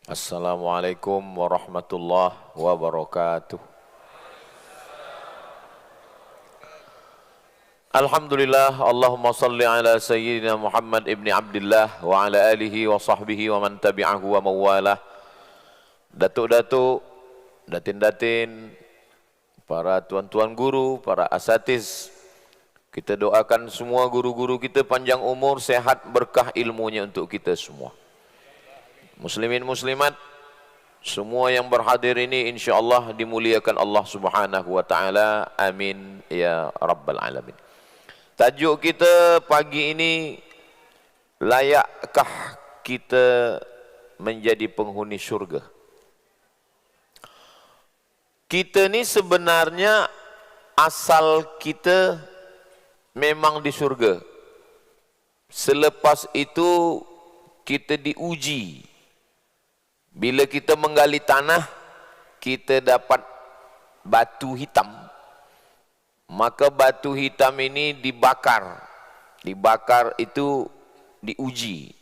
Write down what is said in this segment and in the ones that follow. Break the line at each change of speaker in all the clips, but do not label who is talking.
Assalamualaikum warahmatullahi wabarakatuh. Alhamdulillah, Allahumma salli ala Sayyidina Muhammad ibni Abdullah wa ala alihi wa sahbihi wa man tabi'ahu wa mawalah. Datuk-datuk, datin-datin, para tuan-tuan guru, para asatiz, kita doakan semua guru-guru kita panjang umur, sehat, berkah ilmunya untuk kita semua. Muslimin muslimat, semua yang berhadir ini insyaAllah dimuliakan Allah subhanahu wa ta'ala. Amin ya rabbal alamin. Tajuk kita pagi ini, layakkah kita menjadi penghuni syurga? Kita ni sebenarnya asal kita memang di syurga. Selepas itu kita diuji. Bila kita menggali tanah, kita dapat batu hitam. Maka batu hitam ini dibakar. Dibakar itu diuji.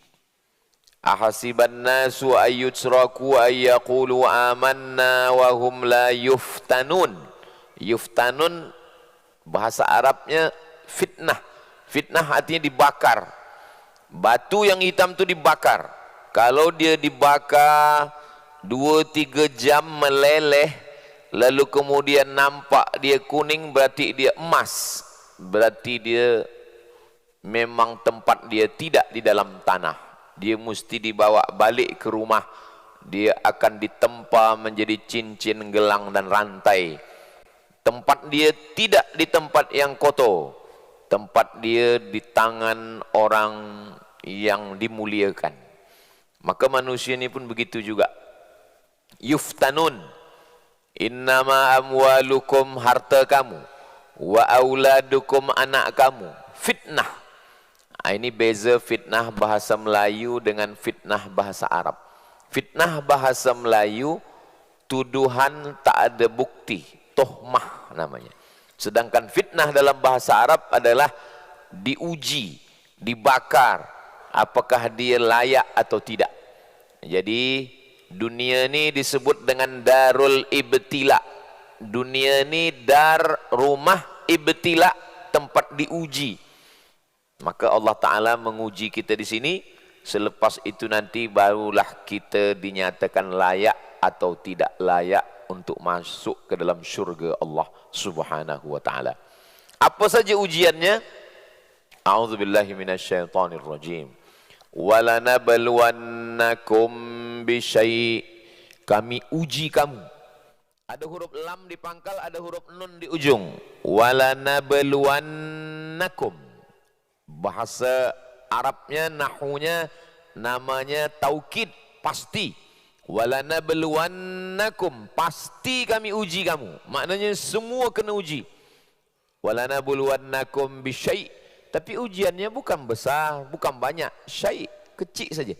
Ahasiban nasu ayyutsraku ayyaqulu amanna wa hum la yuftanun. Yuftanun bahasa Arabnya fitnah. Fitnah artinya dibakar. Batu yang hitam itu dibakar. Kalau dia dibakar 2-3 jam meleleh, lalu kemudian nampak dia kuning, berarti dia emas. Berarti dia memang tempat dia tidak di dalam tanah. Dia mesti dibawa balik ke rumah. Dia akan ditempa menjadi cincin, gelang dan rantai. Tempat dia tidak di tempat yang kotor. Tempat dia di tangan orang yang dimuliakan. Maka manusia ini pun begitu juga. Yuftanun. Innama amwalukum, harta kamu. Wa auladukum, anak kamu. Fitnah. Ini beza fitnah bahasa Melayu dengan fitnah bahasa Arab. Fitnah bahasa Melayu, tuduhan tak ada bukti. Tohmah namanya. Sedangkan fitnah dalam bahasa Arab adalah diuji, dibakar. Apakah dia layak atau tidak. Jadi dunia ini disebut dengan darul ibtila. Dunia ini dar, rumah ibtila, tempat diuji. Maka Allah Ta'ala menguji kita di sini. Selepas itu nanti barulah kita dinyatakan layak atau tidak layak untuk masuk ke dalam syurga Allah Subhanahu wa Ta'ala. Apa saja ujiannya? A'udzubillahi minasyaitonirrajim. Walanabluwannakum bisyai', kami uji kamu. Ada huruf lam di pangkal, ada huruf nun di ujung. Walanabluwannakum. Bahasa Arabnya, nahunya namanya taukid, pasti. Walanabluwannakum, pasti kami uji kamu. Maknanya semua kena uji. Walanabluwannakum bisyai', tapi ujiannya bukan besar, bukan banyak, syai', kecil saja.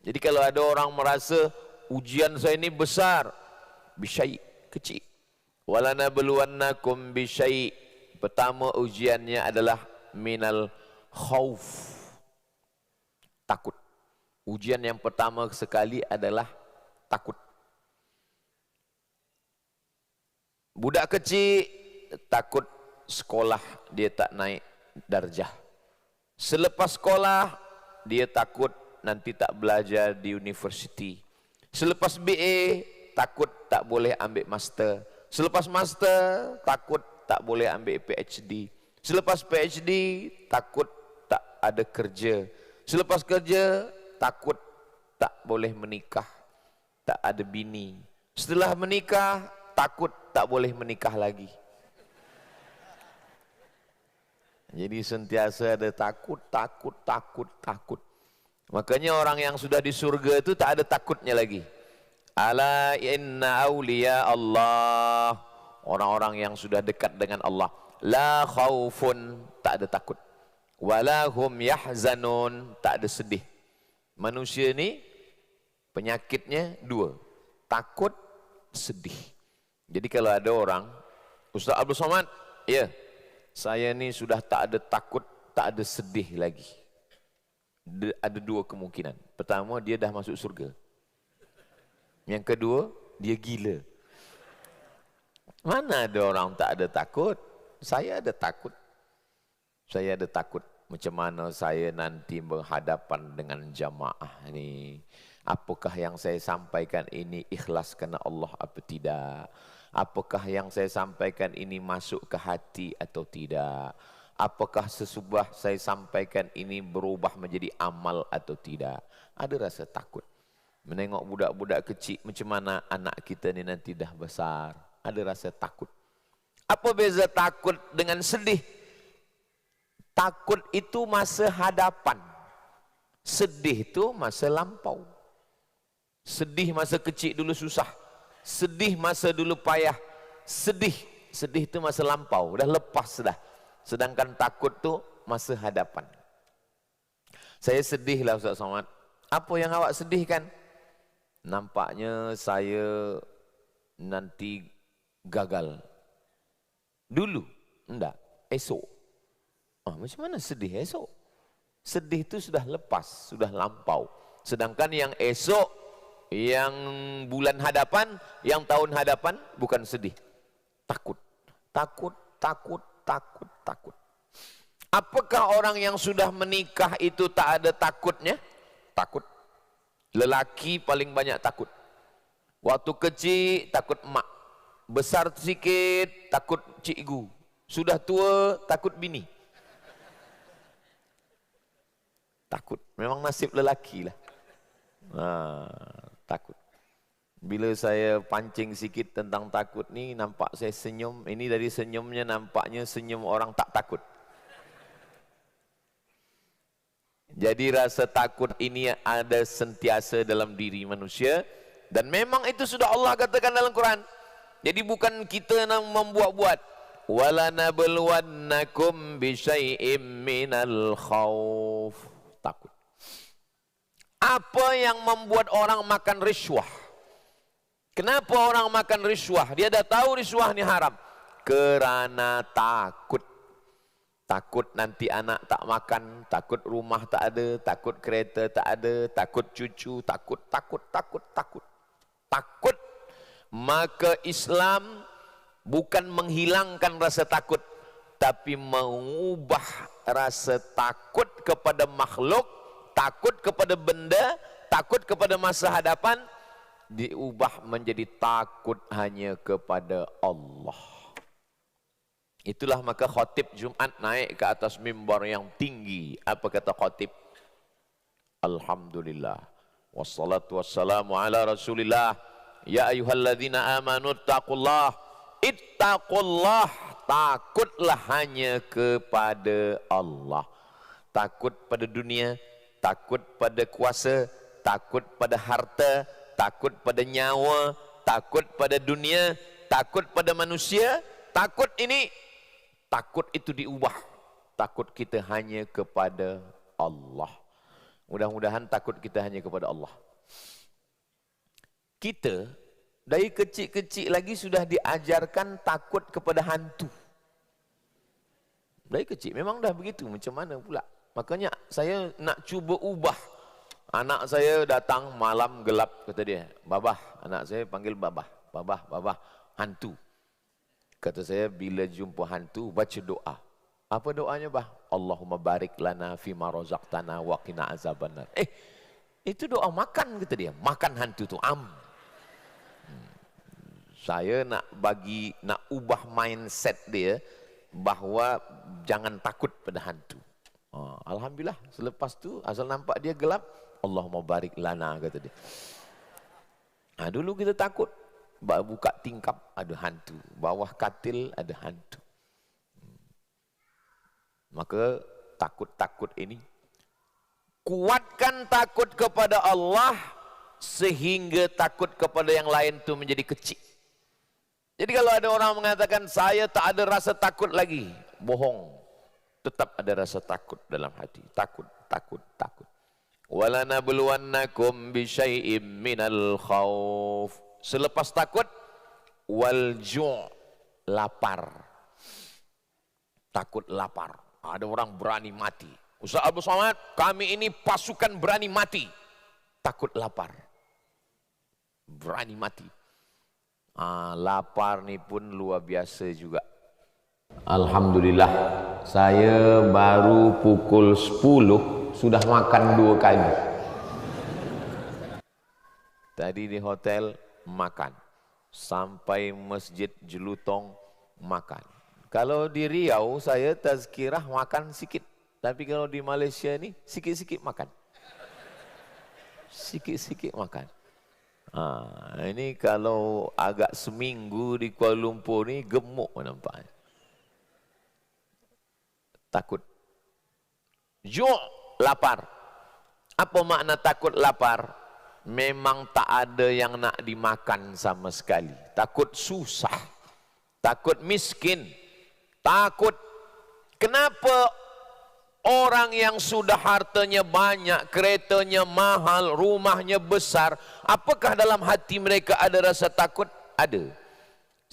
Jadi kalau ada orang merasa ujian saya ini besar, bisyai', kecil. Walanabluwannakum bisyai', pertama ujiannya adalah minal khauf, takut. Ujian yang pertama sekali adalah takut. Budak kecil takut sekolah dia tak naik darjah. Selepas sekolah dia takut nanti tak belajar di universiti. Selepas BA takut tak boleh ambil master. Selepas master takut tak boleh ambil PhD. Selepas PhD takut tak ada kerja. Selepas kerja takut tak boleh menikah, tak ada bini. Setelah menikah takut tak boleh menikah lagi. Jadi sentiasa ada takut, takut, takut, takut. Makanya orang yang sudah di surga itu tak ada takutnya lagi. Ala inna awliya Allah, orang-orang yang sudah dekat dengan Allah, la khaufun, tak ada takut. Wala hum yahzanun, tak ada sedih. Manusia ini penyakitnya dua, takut, sedih. Jadi kalau ada orang, Ustaz Abdul Somad, ya, saya ni sudah tak ada takut, tak ada sedih lagi. Ada dua kemungkinan. Pertama, dia dah masuk surga. Yang kedua, dia gila. Mana ada orang tak ada takut? Saya ada takut. Saya ada takut macam mana saya nanti berhadapan dengan jamaah ni. Apakah yang saya sampaikan ini ikhlas kerana Allah atau tidak? Apakah yang saya sampaikan ini masuk ke hati atau tidak? Apakah sesudah saya sampaikan ini berubah menjadi amal atau tidak? Ada rasa takut. Menengok budak-budak kecil macam mana anak kita ni nanti dah besar. Ada rasa takut. Apa beza takut dengan sedih? Takut itu masa hadapan. Sedih itu masa lampau. Sedih masa kecil dulu susah. Sedih masa dulu payah. Sedih itu masa lampau. Dah lepas dah. Sedangkan takut tu masa hadapan. Saya sedih lah Ustaz Somad. Apa yang awak sedihkan? Nampaknya saya nanti gagal. Dulu? Enggak. Esok. Macam mana sedih esok? Sedih itu sudah lepas, sudah lampau. Sedangkan yang esok, yang bulan hadapan, yang tahun hadapan, bukan sedih. Takut. Takut, takut, takut, takut. Apakah orang yang sudah menikah itu tak ada takutnya? Takut. Lelaki paling banyak takut. Waktu kecil, takut emak. Besar sikit, takut cikgu. Sudah tua, takut bini. Takut. Memang nasib lelaki lah. Takut. Bila saya pancing sikit tentang takut ni, nampak saya senyum. Ini dari senyumnya nampaknya senyum orang tak takut. Jadi rasa takut ini ada sentiasa dalam diri manusia. Dan memang itu sudah Allah katakan dalam Quran. Jadi bukan kita yang membuat-buat. وَلَنَبْلُوَنَّكُمْ بِشَيْءٍ مِّنَ الْخَوْفِ. Takut. Apa yang membuat orang makan riswah? Kenapa orang makan riswah? Dia dah tahu riswah ni haram. Kerana takut. Takut nanti anak tak makan, takut rumah tak ada, takut kereta tak ada, takut cucu, takut. Takut. Maka Islam bukan menghilangkan rasa takut, tapi mengubah rasa takut kepada makhluk, takut kepada benda, takut kepada masa hadapan, diubah menjadi takut hanya kepada Allah. Itulah maka khatib Jumat naik ke atas mimbar yang tinggi. Apa kata khatib? Alhamdulillah. Wassalatu wassalamu ala Rasulillah. Ya ayyuhalladzina amanu taqullah. Ittaqullah. Takutlah hanya kepada Allah. Takut pada dunia, takut pada kuasa, takut pada harta, takut pada nyawa, takut pada dunia, takut pada manusia. Takut ini, takut itu diubah. Takut kita hanya kepada Allah. Mudah-mudahan takut kita hanya kepada Allah. Kita dari kecil-kecil lagi sudah diajarkan takut kepada hantu. Dari kecil memang dah begitu. Macam mana pula? Makanya saya nak cuba ubah. Anak saya datang malam gelap, kata dia, babah. Anak saya panggil babah. Babah, hantu. Kata saya, bila jumpa hantu, baca doa. Apa doanya, bah? Allahumma barik lana fima razaqtana wa qina azabannar. Itu doa makan, kata dia. Makan hantu tu. Saya nak ubah mindset dia bahawa jangan takut pada hantu. Alhamdulillah, selepas tu asal nampak dia gelap, Allahumma barik lana, kata dia. Dulu kita takut. Buka tingkap ada hantu, bawah katil ada hantu. Maka takut-takut ini, kuatkan takut kepada Allah sehingga takut kepada yang lain itu menjadi kecil. Jadi kalau ada orang mengatakan saya tak ada rasa takut lagi, bohong. Tetap ada rasa takut dalam hati. Takut. Walanabluwannakum bisyai'im minal khauf. Selepas takut, wal-ju', lapar. Takut lapar. Ada orang berani mati. Ustaz Abu Somad, kami ini pasukan berani mati. Takut lapar. berani mati. Lapar ni pun luar biasa juga. Alhamdulillah, saya baru pukul 10 sudah makan 2 kali. Tadi di hotel makan, sampai masjid Jelutong makan. Kalau di Riau saya tazkirah makan sikit, tapi kalau di Malaysia ni sikit-sikit makan. Sikit-sikit makan. Ini kalau agak seminggu di Kuala Lumpur ni gemuk nampaknya. Takut. Ju' lapar. Apa makna takut lapar? Memang tak ada yang nak dimakan sama sekali. Takut susah. Takut miskin. Takut. Kenapa orang yang sudah hartanya banyak, keretanya mahal, rumahnya besar, apakah dalam hati mereka ada rasa takut? Ada.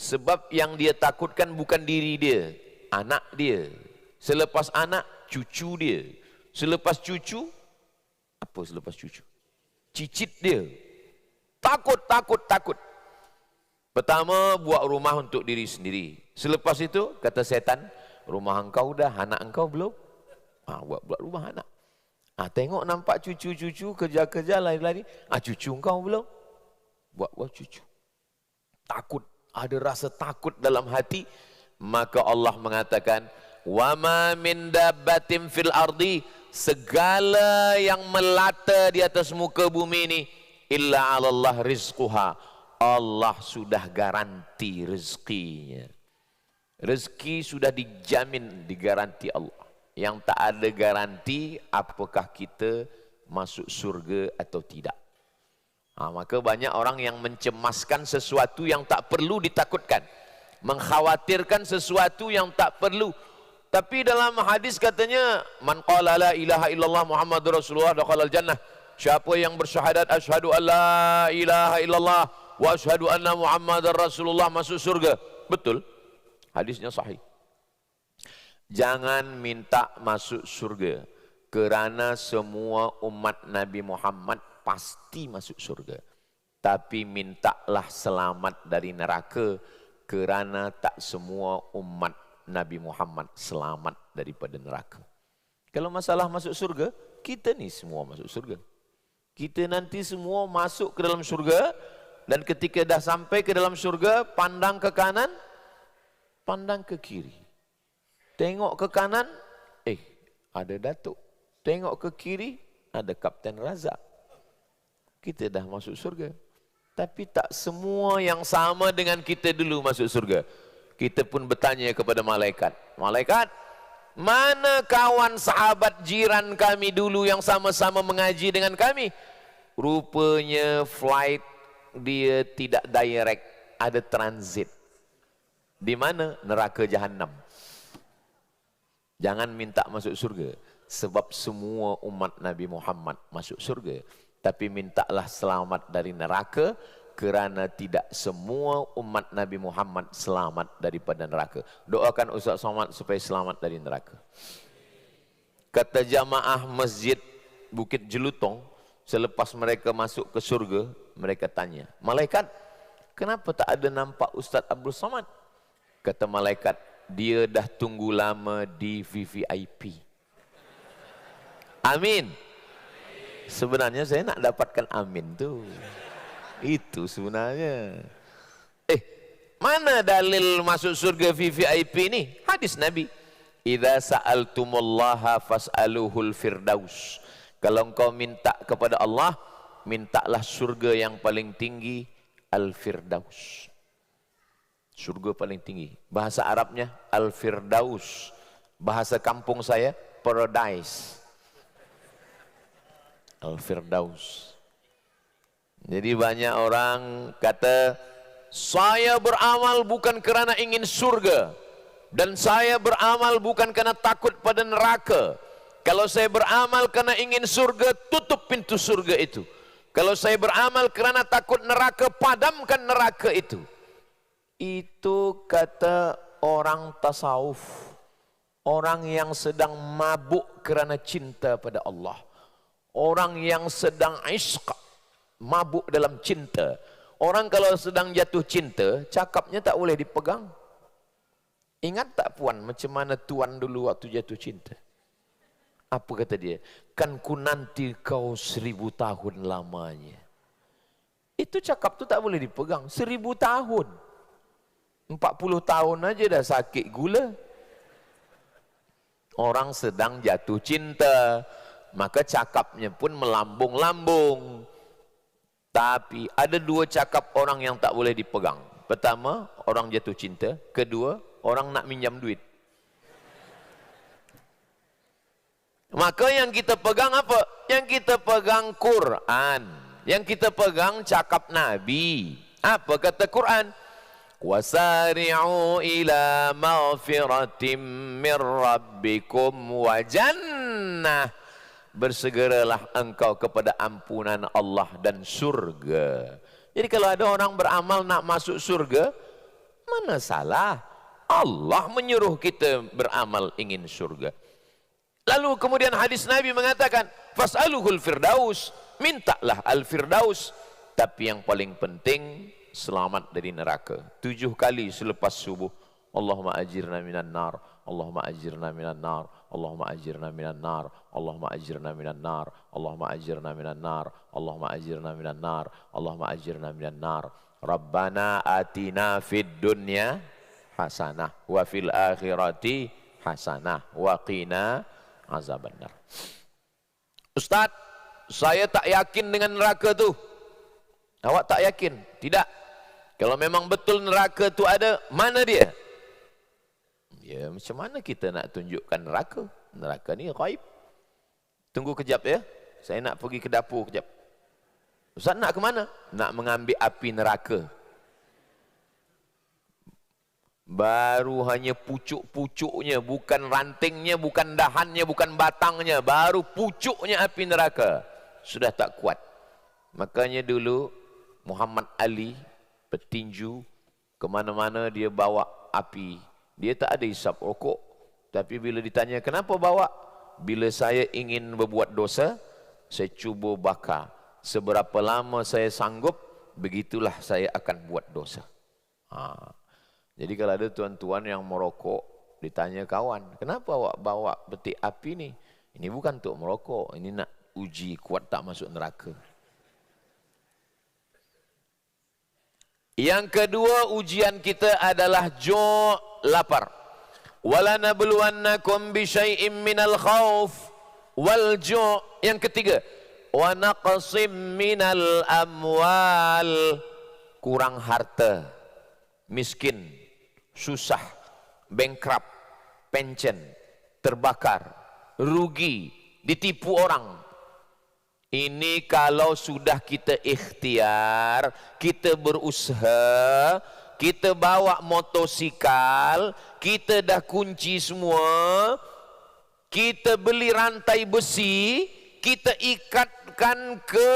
Sebab yang dia takutkan bukan diri dia, anak dia. Selepas anak, cucu dia. Selepas cucu, apa selepas cucu? Cicit dia. Takut, takut, takut. Pertama, buat rumah untuk diri sendiri. Selepas itu, kata setan, rumah engkau dah, anak engkau belum? Buat rumah anak. Tengok nampak cucu-cucu kerja-kerja lari-lari. Cucu engkau belum? Buat cucu. Takut. Ada rasa takut dalam hati. Maka Allah mengatakan, wa ma min dabbatin fil ardi, segala yang melata di atas muka bumi ini, illa 'alallah rizquha, Allah sudah garanti rezekinya. Rezeki sudah dijamin, digaranti Allah. Yang tak ada garanti apakah kita masuk surga atau tidak. Maka banyak orang yang mencemaskan sesuatu yang tak perlu ditakutkan, mengkhawatirkan sesuatu yang tak perlu. Tapi dalam hadis katanya, man qala la ilaha illallah Muhammadur Rasulullah dakhalal jannah. Siapa yang bersyahadat asyhadu an la ilaha illallah wa asyhadu anna Muhammadar Rasulullah masuk surga. Betul. Hadisnya sahih. Jangan minta masuk surga, kerana semua umat Nabi Muhammad pasti masuk surga. Tapi mintalah selamat dari neraka, kerana tak semua umat Nabi Muhammad selamat daripada neraka. Kalau masalah masuk surga, kita ni semua masuk surga. Kita nanti semua masuk ke dalam surga, dan ketika dah sampai ke dalam surga, pandang ke kanan, pandang ke kiri. Tengok ke kanan, ada Datuk. Tengok ke kiri, ada Kapten Razak. Kita dah masuk surga. Tapi tak semua yang sama dengan kita dulu masuk surga. Kita pun bertanya kepada malaikat. Malaikat, mana kawan sahabat jiran kami dulu yang sama-sama mengaji dengan kami? Rupanya flight dia tidak direct, ada transit. Di mana? Neraka Jahannam. Jangan minta masuk surga, sebab semua umat Nabi Muhammad masuk surga. Tapi mintalah selamat dari neraka, kerana tidak semua umat Nabi Muhammad selamat daripada neraka. Doakan Ustaz Somad supaya selamat dari neraka. Kata jamaah masjid Bukit Jelutong, selepas mereka masuk ke surga, mereka tanya, malaikat, kenapa tak ada nampak Ustaz Abdul Somad? Kata malaikat, dia dah tunggu lama di VVIP. Amin. Sebenarnya saya nak dapatkan amin tu. Itu sebenarnya. Mana dalil masuk surga VVIP ni? Hadis Nabi. Idza sa'altumullaha fas'aluhul firdaus. Kalau engkau minta kepada Allah, mintalah surga yang paling tinggi, al-firdaus. Surga paling tinggi. Bahasa Arabnya al-firdaus. Bahasa kampung saya paradise. Al-firdaus. Jadi banyak orang kata, saya beramal bukan kerana ingin surga, dan saya beramal bukan kerana takut pada neraka. Kalau saya beramal kerana ingin surga, tutup pintu surga itu. Kalau saya beramal kerana takut neraka, padamkan neraka itu. Itu kata orang tasawuf, orang yang sedang mabuk kerana cinta pada Allah, orang yang sedang ishq, mabuk dalam cinta. Orang kalau sedang jatuh cinta, cakapnya tak boleh dipegang. Ingat tak puan, macam mana tuan dulu waktu jatuh cinta? Apa kata dia? Kan ku nanti kau 1000 tahun lamanya. Itu cakap tu tak boleh dipegang. 1000 tahun. 40 tahun aja dah sakit gula. Orang sedang jatuh cinta, maka cakapnya pun melambung-lambung. Tapi ada 2 cakap orang yang tak boleh dipegang. Pertama, orang jatuh cinta. Kedua, orang nak minjam duit. Maka yang kita pegang apa? Yang kita pegang Quran. Yang kita pegang cakap Nabi. Apa kata Quran? Wasari'u ila maghfiratim mir rabbikum wa jannah. Bersegeralah engkau kepada ampunan Allah dan surga. Jadi kalau ada orang beramal nak masuk surga, mana salah? Allah menyuruh kita beramal ingin surga. Lalu kemudian hadis Nabi mengatakan, fas'aluhul firdaus, mintalah al-firdaus. Tapi yang paling penting, selamat dari neraka. 7 kali selepas subuh, Allahumma ajirna minan nar, Allahumma ajirna minan nar, Allahumma ajirna minan nar, Allahumma ajirna minan nar, Allahumma ajirna minan nar, Allahumma ajirna minan nar, Allahumma ajirna minan nar. Rabbana atina fid dunya hasanah wa fil akhirati hasanah wa qina azabannar. Ustaz, saya tak yakin dengan neraka tu. Awak tak yakin? Tidak. Kalau memang betul neraka tu ada, mana dia? Ya, macam mana kita nak tunjukkan neraka? Neraka ni ghaib. Tunggu kejap ya. Saya nak pergi ke dapur kejap. Ustaz nak ke mana? Nak mengambil api neraka. Baru hanya pucuk-pucuknya, bukan rantingnya, bukan dahannya, bukan batangnya. Baru pucuknya api neraka. Sudah tak kuat. Makanya dulu Muhammad Ali petinju, kemana-mana dia bawa api. Dia tak ada hisap rokok. Tapi bila ditanya, kenapa bawa? Bila saya ingin berbuat dosa, saya cuba bakar. Seberapa lama saya sanggup, begitulah saya akan buat dosa. Jadi kalau ada tuan-tuan yang merokok, ditanya kawan, kenapa awak bawa peti api ni? Ini bukan untuk merokok, ini nak uji kuat tak masuk neraka. Yang kedua ujian kita adalah ju', lapar. Wala nabluwannakum bi syai'im minal khauf wal ju'. Yang ketiga, wa naqsim minal amwal, kurang harta, miskin, susah, bankrupt, pension, terbakar, rugi, ditipu orang. Ini kalau sudah kita ikhtiar, kita berusaha, kita bawa motosikal, kita dah kunci semua, kita beli rantai besi, kita ikatkan ke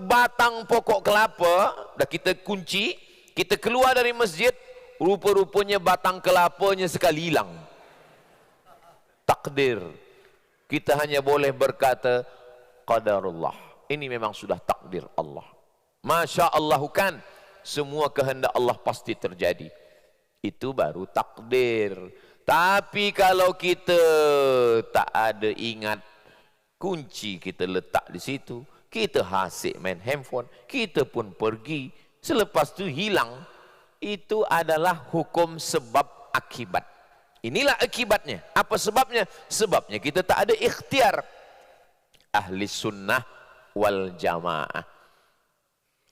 batang pokok kelapa, dah kita kunci, kita keluar dari masjid, rupa-rupanya batang kelapanya sekali hilang. Takdir. Kita hanya boleh berkata, qadarullah. Ini memang sudah takdir Allah. Masya Allah kan, semua kehendak Allah pasti terjadi. Itu baru takdir. Tapi kalau kita tak ada ingat, kunci kita letak di situ, kita hasik main handphone, kita pun pergi, selepas itu hilang. Itu adalah hukum sebab akibat. Inilah akibatnya. Apa sebabnya? Sebabnya kita tak ada ikhtiar. Ahli sunnah wal jamaah.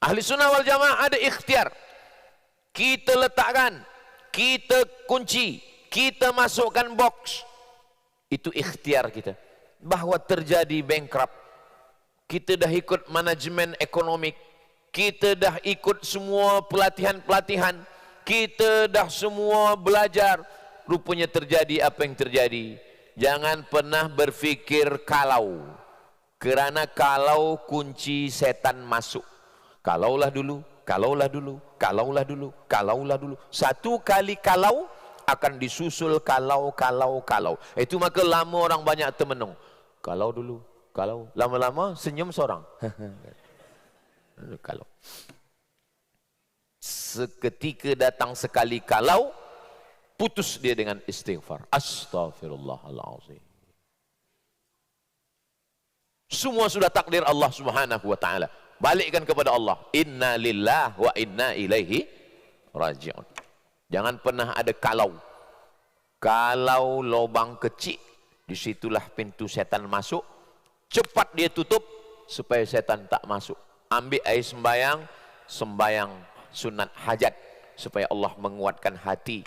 Ahli sunnah wal jamaah ada ikhtiar. Kita letakkan, kita kunci, kita masukkan box. Itu ikhtiar kita. Bahawa terjadi bankrupt. Kita dah ikut manajemen ekonomi. Kita dah ikut semua pelatihan-pelatihan. Kita dah semua belajar. Rupanya terjadi apa yang terjadi. Jangan pernah berfikir kalau. Kerana kalau kunci setan masuk. Kalaulah dulu, kalaulah dulu, kalaulah dulu, kalaulah dulu. Satu kali kalau akan disusul kalau. Itu maka lama orang banyak termenung. Kalau dulu, kalau. Lama-lama senyum seorang. Kalau. seketika datang sekali kalau, putus dia dengan istighfar. Astaghfirullahaladzim. Semua sudah takdir Allah Subhanahu wa taala. Balikkan kepada Allah. Inna lillah wa inna ilaihi raji'un. Jangan pernah ada kalau. Kalau lubang kecil, disitulah pintu setan masuk. Cepat dia tutup supaya setan tak masuk. Ambil air sembayang, sembayang sunat hajat supaya Allah menguatkan hati.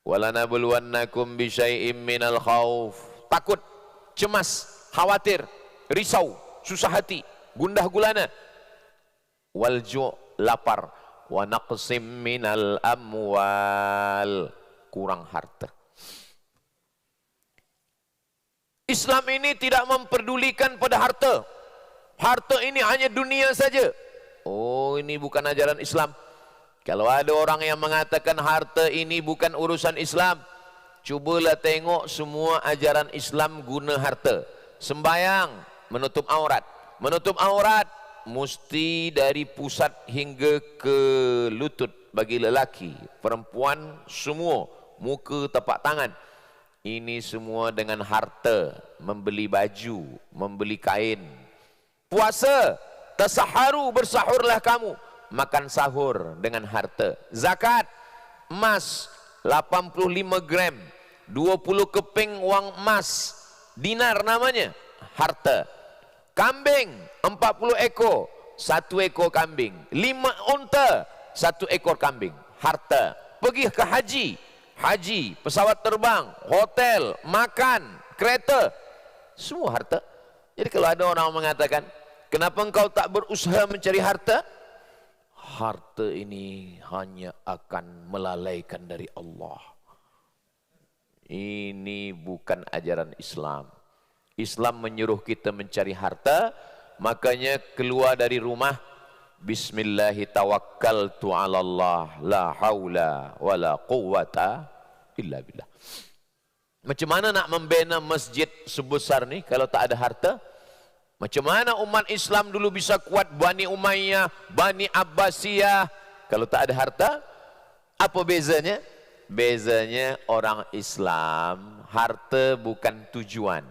Walanabluwannakum bisyai'im minal khauf. Takut, cemas, khawatir, risau, susah hati, gundah gulana. Walju', lapar. Wa naqsim minal amwal, kurang harta. Islam ini tidak memperdulikan pada harta. Harta ini hanya dunia saja. Oh, ini bukan ajaran Islam. Kalau ada orang yang mengatakan harta ini bukan urusan Islam, cubalah tengok semua ajaran Islam guna harta. Sembayang, menutup aurat. Menutup aurat mesti dari pusat hingga ke lutut bagi lelaki. Perempuan semua, muka tapak tangan. Ini semua dengan harta. Membeli baju, membeli kain. Puasa, tasaharu, bersahurlah kamu. Makan sahur dengan harta. Zakat, emas 85 gram, 20 keping wang emas, dinar namanya, harta. Kambing 40 ekor, 1 ekor kambing. 5 unta, 1 ekor kambing, harta. Pergi ke haji, haji, pesawat terbang, hotel, makan, kereta, semua harta. Jadi kalau ada orang mengatakan, kenapa engkau tak berusaha mencari harta? Harta ini hanya akan melalaikan dari Allah. Ini bukan ajaran Islam. Islam menyuruh kita mencari harta, makanya keluar dari rumah, Bismillahi tawakkaltu ala Allah, la haula wa la quwata illa billah. Macam mana nak membina masjid sebesar ni kalau tak ada harta? Macam mana umat Islam dulu bisa kuat Bani Umayyah, Bani Abbasiyah kalau tak ada harta? Apa bezanya? Bezanya orang Islam, harta bukan tujuan.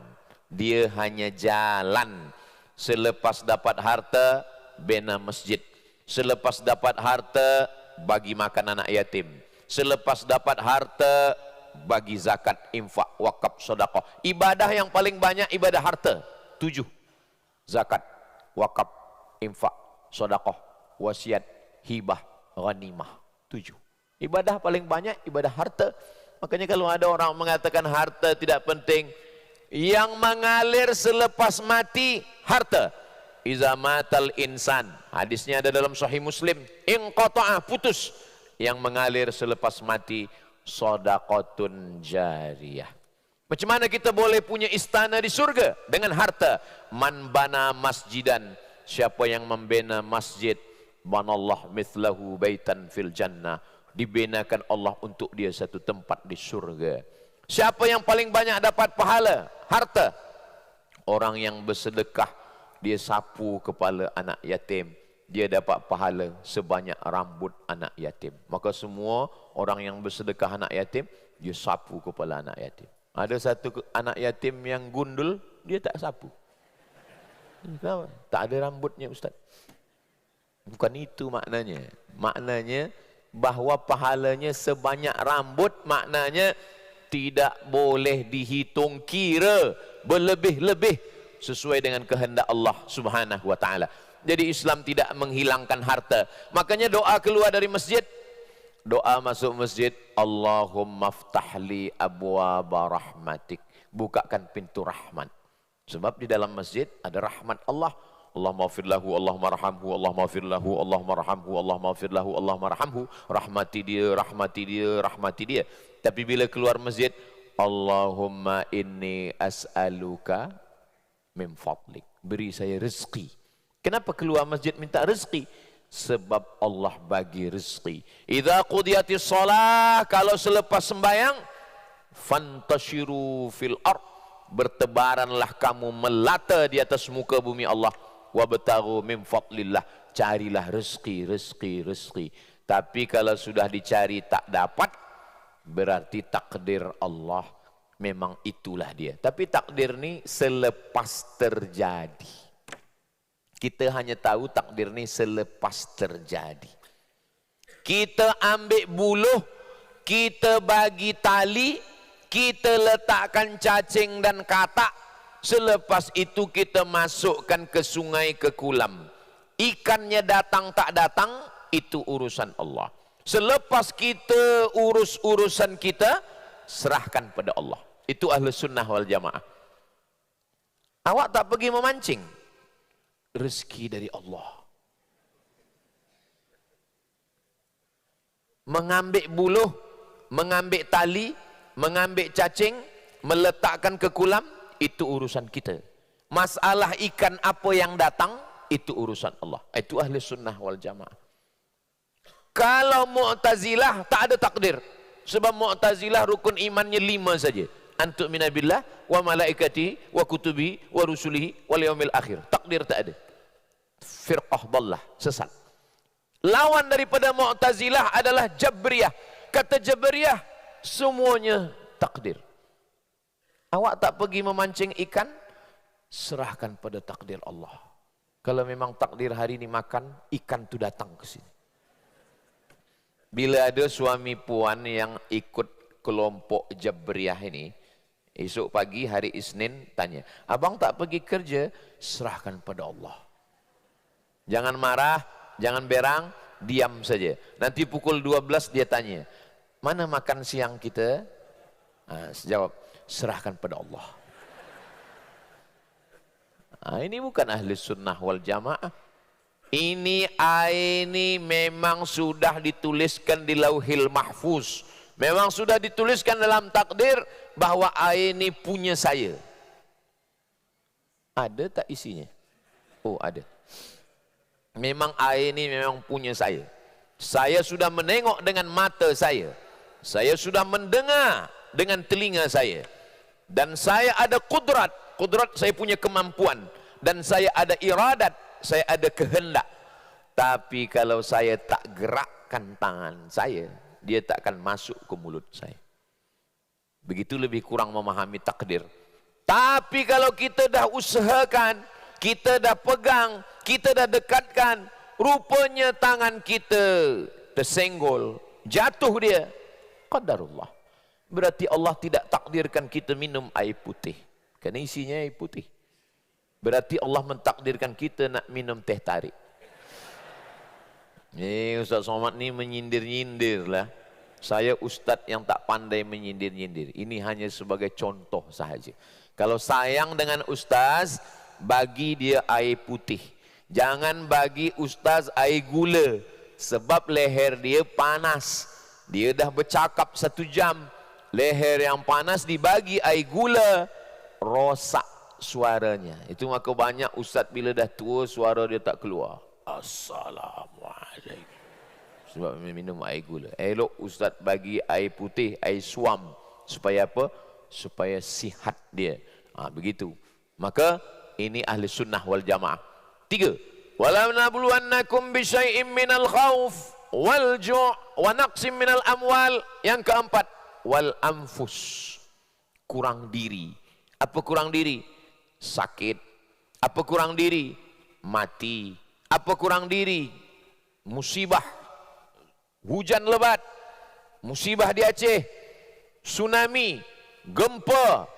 Dia hanya jalan. Selepas dapat harta, bina masjid. Selepas dapat harta, bagi makan anak yatim. Selepas dapat harta, bagi zakat, infak, wakaf, sedekah. Ibadah yang paling banyak ibadah harta. 7. Zakat, wakaf, infak, sedekah, wasiat, hibah, ghanimah. 7. Ibadah paling banyak ibadah harta. Makanya kalau ada orang mengatakan harta tidak penting, yang mengalir selepas mati harta. Iza matal insan, hadisnya ada dalam Sahih Muslim, inqata'a, putus. Yang mengalir selepas mati shadaqatun jariyah. Macam mana kita boleh punya istana di surga? Dengan harta. Man bana masjidan, siapa yang membina masjid, banallah mithlahu baitan fil jannah, dibinakan Allah untuk dia satu tempat di surga. Siapa yang paling banyak dapat pahala? Harta. Orang yang bersedekah, dia sapu kepala anak yatim, dia dapat pahala sebanyak rambut anak yatim. Maka semua orang yang bersedekah anak yatim, dia sapu kepala anak yatim. Ada satu anak yatim yang gundul, dia tak sapu. Kenapa? Tak ada rambutnya, Ustaz. Bukan itu maknanya. Maknanya bahawa pahalanya sebanyak rambut, maknanya tidak boleh dihitung kira berlebih-lebih sesuai dengan kehendak Allah Subhanahu wa taala. Jadi Islam tidak menghilangkan harta. Makanya doa keluar dari masjid, doa masuk masjid, Allahumma ftahli abwaba rahmatik, bukakan pintu rahmat. Sebab di dalam masjid ada rahmat Allah. Allahumma ighfir lahu, Allahumma arhamhu, Allahumma ighfir lahu, Allahumma arhamhu, Allahumma ighfir lahu, Allahumma arhamhu. Rahmati dia, rahmati dia, rahmati dia. Tapi bila keluar masjid, Allahumma inni as'aluka min fadlik, beri saya rezeki. Kenapa keluar masjid minta rezeki? Sebab Allah bagi rezeki. Idza qudiyatis shalah, kalau selepas sembahyang, fantashiru fil ard, bertebaranlah kamu melata di atas muka bumi Allah. Wabtaghu min fadlillah, carilah rezeki, rezeki. Tapi kalau sudah dicari tak dapat, berarti takdir Allah memang itulah dia. Tapi takdir ni selepas terjadi. Kita hanya tahu takdir ni selepas terjadi. Kita ambil buluh, kita bagi tali, kita letakkan cacing dan katak. Selepas itu kita masukkan ke sungai, ke kolam. Ikannya datang tak datang, itu urusan Allah. Selepas kita urus urusan kita, serahkan pada Allah. Itu ahlu sunnah wal jamaah. Awak tak pergi memancing, rezeki dari Allah. Mengambil buluh, mengambil tali, mengambil cacing, meletakkan ke kolam, itu urusan kita. Masalah ikan apa yang datang, itu urusan Allah. Itu ahli sunnah wal jamaah. Kalau Mu'tazilah tak ada takdir. Sebab Mu'tazilah rukun imannya 5 saja. Antuk minabillah wa malaikati wa kutubi wa rusulihi wal yaumil akhir. Takdir tak ada. Firqah dallah, sesat. Lawan daripada Mu'tazilah adalah Jabriyah. Kata Jabriyah, semuanya takdir. Awak tak pergi memancing ikan, serahkan pada takdir Allah. Kalau memang takdir hari ini makan, ikan tu datang ke sini. Bila ada suami puan yang ikut kelompok Jabriyah ini, esok pagi hari Isnin tanya, abang tak pergi kerja, serahkan pada Allah. Jangan marah, jangan berang, diam saja. Nanti pukul 12 dia tanya, mana makan siang kita? Jawab, serahkan pada Allah. Ini bukan ahli sunnah wal jamaah. Ini memang sudah dituliskan di lauhil mahfuz. Memang sudah dituliskan dalam takdir bahwa air ini punya saya. Ada tak isinya? Oh, ada. Memang air ini memang punya saya. Saya sudah menengok dengan mata saya. Saya sudah mendengar dengan telinga saya. Dan saya ada kudrat. Kudrat saya punya kemampuan. Dan saya ada iradat. Saya ada kehendak. Tapi kalau saya tak gerakkan tangan saya, dia tak akan masuk ke mulut saya. Begitu lebih kurang memahami takdir. Tapi kalau kita dah usahakan, kita dah pegang, kita dah dekatkan, rupanya tangan kita tersenggol, jatuh dia, qadarullah. Berarti Allah tidak takdirkan kita minum air putih, kerana isinya air putih. Berarti Allah mentakdirkan kita nak minum teh tarik. Ustaz Somad ni menyindir-nyindir lah. Saya ustaz yang tak pandai menyindir-nyindir. Ini hanya sebagai contoh sahaja. Kalau sayang dengan ustaz, bagi dia air putih. Jangan bagi ustaz air gula. Sebab leher dia panas. Dia dah bercakap 1 jam. Leher yang panas dibagi air gula, rosak suaranya. Itu maka banyak ustaz bila dah tua suara dia tak keluar. Assalamualaikum. Sebab minum air gula. Elok ustaz bagi air putih, air suam. Supaya apa? Supaya sihat dia. Begitu. Maka ini ahli sunnah wal jamaah. 3. Wala nabluwannakum bisyai'im minal khawf wal ju' wa naqsim minal amwal. Yang keempat, wal anfus. Kurang diri. Apa kurang diri? Sakit. Apa kurang diri? Mati. Apa kurang diri? Musibah. Hujan lebat. Musibah di Aceh. Tsunami. Gempa.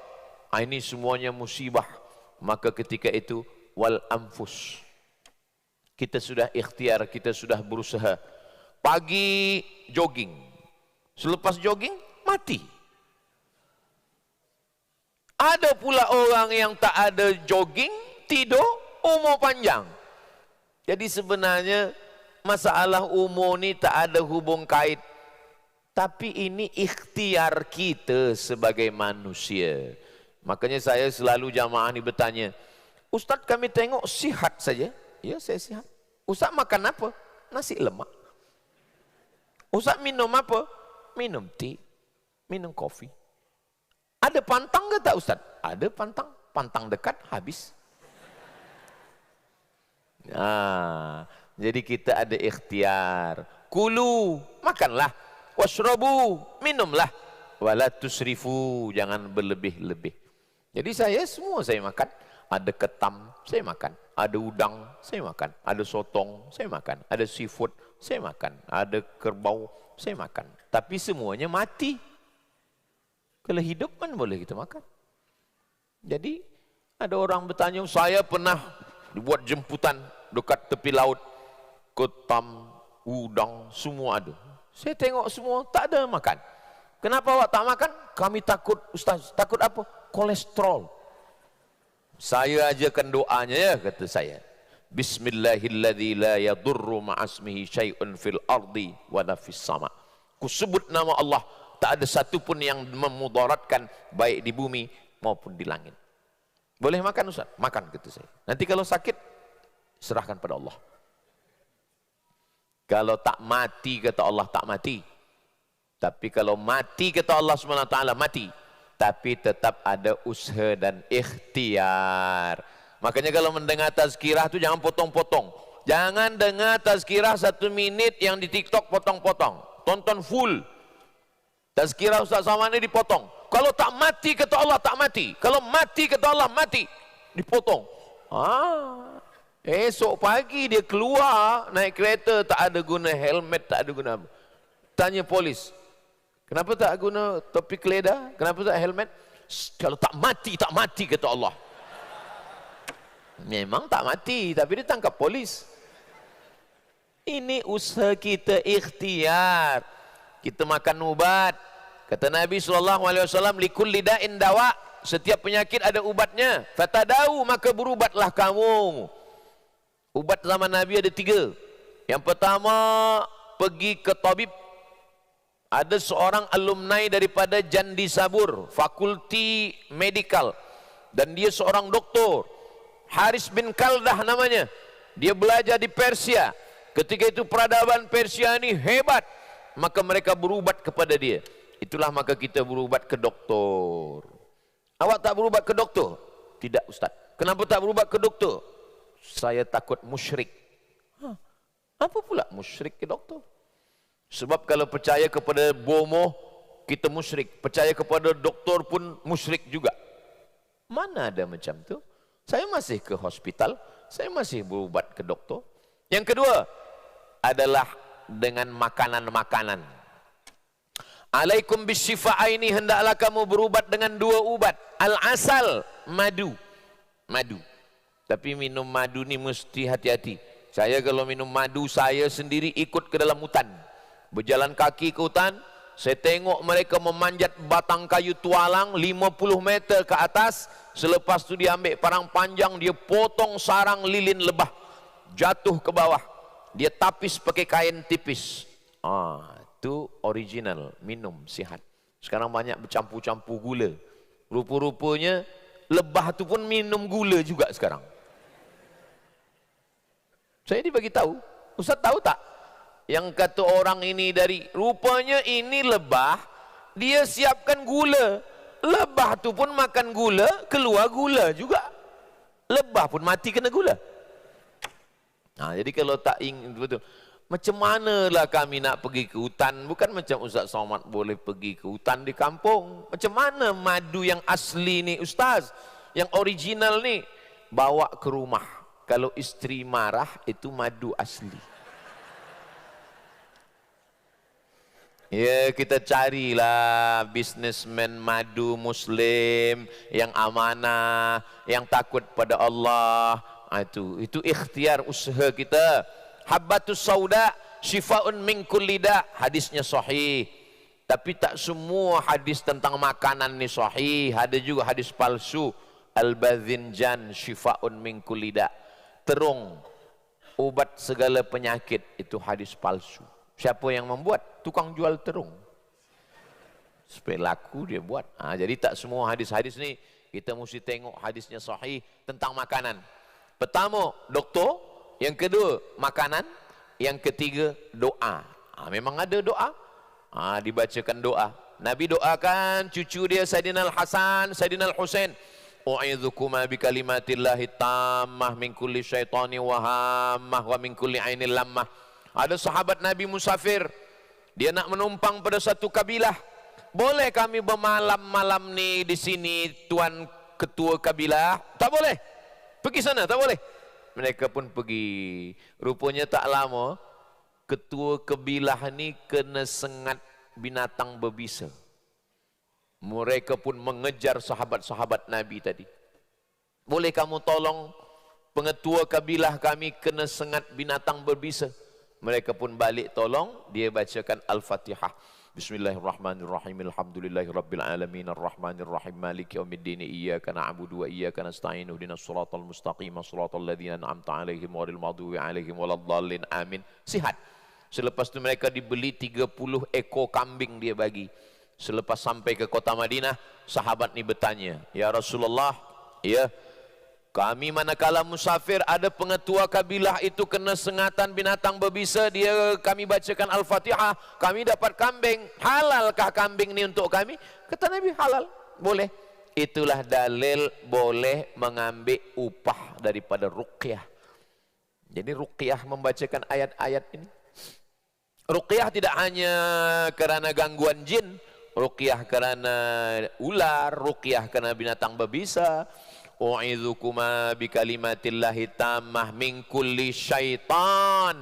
Ini semuanya musibah. Maka ketika itu wal anfus. Kita sudah ikhtiar, kita sudah berusaha. Pagi jogging. Selepas jogging mati. Ada pula orang yang tak ada jogging, tidur, umur panjang. Jadi sebenarnya masalah umur ni tak ada hubung kait. Tapi ini ikhtiar kita sebagai manusia. Makanya saya selalu jamaah ni bertanya, Ustaz kami tengok sihat saja. Ya saya sihat. Ustaz makan apa? Nasi lemak. Ustaz minum apa? Minum teh, minum kopi. Ada pantang ke tak Ustaz? Ada pantang. Pantang dekat habis. Jadi kita ada ikhtiar. Kulu, makanlah. Washrabu, minumlah. Wala tusrifu, jangan berlebih-lebih. Jadi saya semua saya makan. Ada ketam, saya makan. Ada udang, saya makan. Ada sotong, saya makan. Ada seafood, saya makan. Ada kerbau, saya makan. Tapi semuanya mati. Kalau hidup kan boleh kita makan. Jadi ada orang bertanya, saya pernah dibuat jemputan dekat tepi laut. Ketam, udang, semua ada. Saya tengok semua, tak ada makan. Kenapa awak tak makan? Kami takut, Ustaz. Takut apa? Kolesterol. Saya ajakan doanya ya, kata saya. Bismillahilladzi la yadurru ma'asmihi syai'un fil ardi wa la fis sama. Ku sebut nama Allah, tak ada satu pun yang memudaratkan baik di bumi maupun di langit. Boleh makan Ustaz? Makan, kata saya. Nanti kalau sakit, serahkan pada Allah. Kalau tak mati, kata Allah, tak mati. Tapi kalau mati, kata Allah SWT, mati. Tapi tetap ada usaha dan ikhtiar. Makanya kalau mendengar tazkirah itu jangan potong-potong. Jangan dengar tazkirah 1 minit yang di TikTok potong-potong. Tonton full. Tazkirah Ustaz Somad ini dipotong. Kalau tak mati, kata Allah, tak mati. Kalau mati, kata Allah, mati. Dipotong. Esok pagi dia keluar naik kereta, tak ada guna helmet, tak ada guna apa. Tanya polis, kenapa tak guna topi keledar, kenapa tak helmet? Kalau tak mati, tak mati, kata Allah. Memang tak mati, tapi dia tangkap polis. Ini usaha kita ikhtiar. Kita makan ubat. Kata Nabi SAW, likulli da'in dawa. Setiap penyakit ada ubatnya. Fatadau, maka berubatlah kamu. Ubat zaman Nabi ada 3. Yang pertama, pergi ke tabib. Ada seorang alumni daripada Jandi Sabur, fakulti medikal. Dan dia seorang doktor. Haris bin Kaldah namanya. Dia belajar di Persia. Ketika itu peradaban Persia ini hebat. Maka mereka berubat kepada dia. Itulah maka kita berubat ke doktor. Awak tak berubat ke doktor? Tidak Ustaz. Kenapa tak berubat ke doktor? Saya takut musyrik. Apa pula musyrik ke doktor? Sebab kalau percaya kepada bomoh, kita musyrik. Percaya kepada doktor pun musyrik juga. Mana ada macam tu? Saya masih ke hospital, saya masih berubat ke doktor. Yang kedua adalah dengan makanan-makanan. Alaikum bisyifa'aini, hendaklah kamu berubat dengan 2 ubat. Al-asal, madu. Madu. Tapi minum madu ni mesti hati-hati. Saya kalau minum madu, saya sendiri ikut ke dalam hutan. Berjalan kaki ke hutan, saya tengok mereka memanjat batang kayu tualang 50 meter ke atas. Selepas tu dia ambil parang panjang, dia potong sarang lilin lebah. Jatuh ke bawah. Dia tapis pakai kain tipis. Itu original, minum sihat. Sekarang banyak bercampur-campur gula. Rupa-rupanya lebah tu pun minum gula juga sekarang. Saya dibagi tahu. Ustaz tahu tak? Yang kata orang ini dari, rupanya ini lebah, dia siapkan gula. Lebah tu pun makan gula, keluar gula juga. Lebah pun mati kena gula. Jadi kalau tak ingin betul, macam manalah kami nak pergi ke hutan? Bukan macam Ustaz Somad boleh pergi ke hutan di kampung. Macam mana madu yang asli ni Ustaz? Yang original ni bawa ke rumah. Kalau istri marah, itu madu asli. Ya, kita carilah bisnismen madu muslim yang amanah, yang takut pada Allah. Itu ikhtiar usaha kita. Habbatus sauda syifaun min kulli da. Hadisnya sahih. Tapi tak semua hadis tentang makanan ni sahih. Ada juga hadis palsu. Al-badhinjan syifaun min kulli da. Terung, obat segala penyakit, itu hadis palsu. Siapa yang membuat? Tukang jual terung. Supaya laku dia buat. Jadi tak semua hadis-hadis ni kita mesti tengok hadisnya sahih tentang makanan. Pertama, doktor. Yang kedua, makanan. Yang ketiga, doa. Memang ada doa. Dibacakan doa. Nabi doakan cucu dia Sayyidina Al-Hasan, Sayyidina Al-Husain. u'idzukuma bikalimatillahi tammah min kulli syaitani wa hammah wa min kulli ainil lammah. Ada sahabat Nabi musafir, dia nak menumpang pada satu kabilah. Boleh kami bermalam-malam ni di sini, tuan ketua kabilah? Tak boleh. Pergi sana, tak boleh. Mereka pun pergi. Rupanya tak lama, ketua kabilah ni kena sengat binatang berbisa. Mereka pun mengejar sahabat-sahabat Nabi tadi. Boleh kamu tolong pengetua kabilah kami kena sengat binatang berbisa? Mereka pun balik tolong, dia bacakan Al-Fatihah. Bismillahirrahmanirrahim. Alhamdulillahirabbil alamin arrahmanir rahim maliki yaumiddin iyyaka na'budu wa iyyaka nasta'in ihdinas siratal mustaqim siratal ladzina an'amta 'alaihim ghairil maghdubi 'alaihim waladdallin amin. Sihat. Selepas itu mereka dibeli 30 ekor kambing dia bagi. Selepas sampai ke kota Madinah, sahabat ni bertanya, "Ya Rasulullah, ya, kami manakala musafir ada pengetua kabilah itu kena sengatan binatang berbisa, kami bacakan Al-Fatihah, kami dapat kambing. Halalkah kambing ni untuk kami?" Kata Nabi, halal, boleh. Itulah dalil boleh mengambil upah daripada ruqyah. Jadi ruqyah membacakan ayat-ayat ini. Ruqyah tidak hanya kerana gangguan jin, ruqyah kerana ular, ruqyah kerana binatang berbisa. U'idzukuma bikalimatillahi tammah min kulli syaitan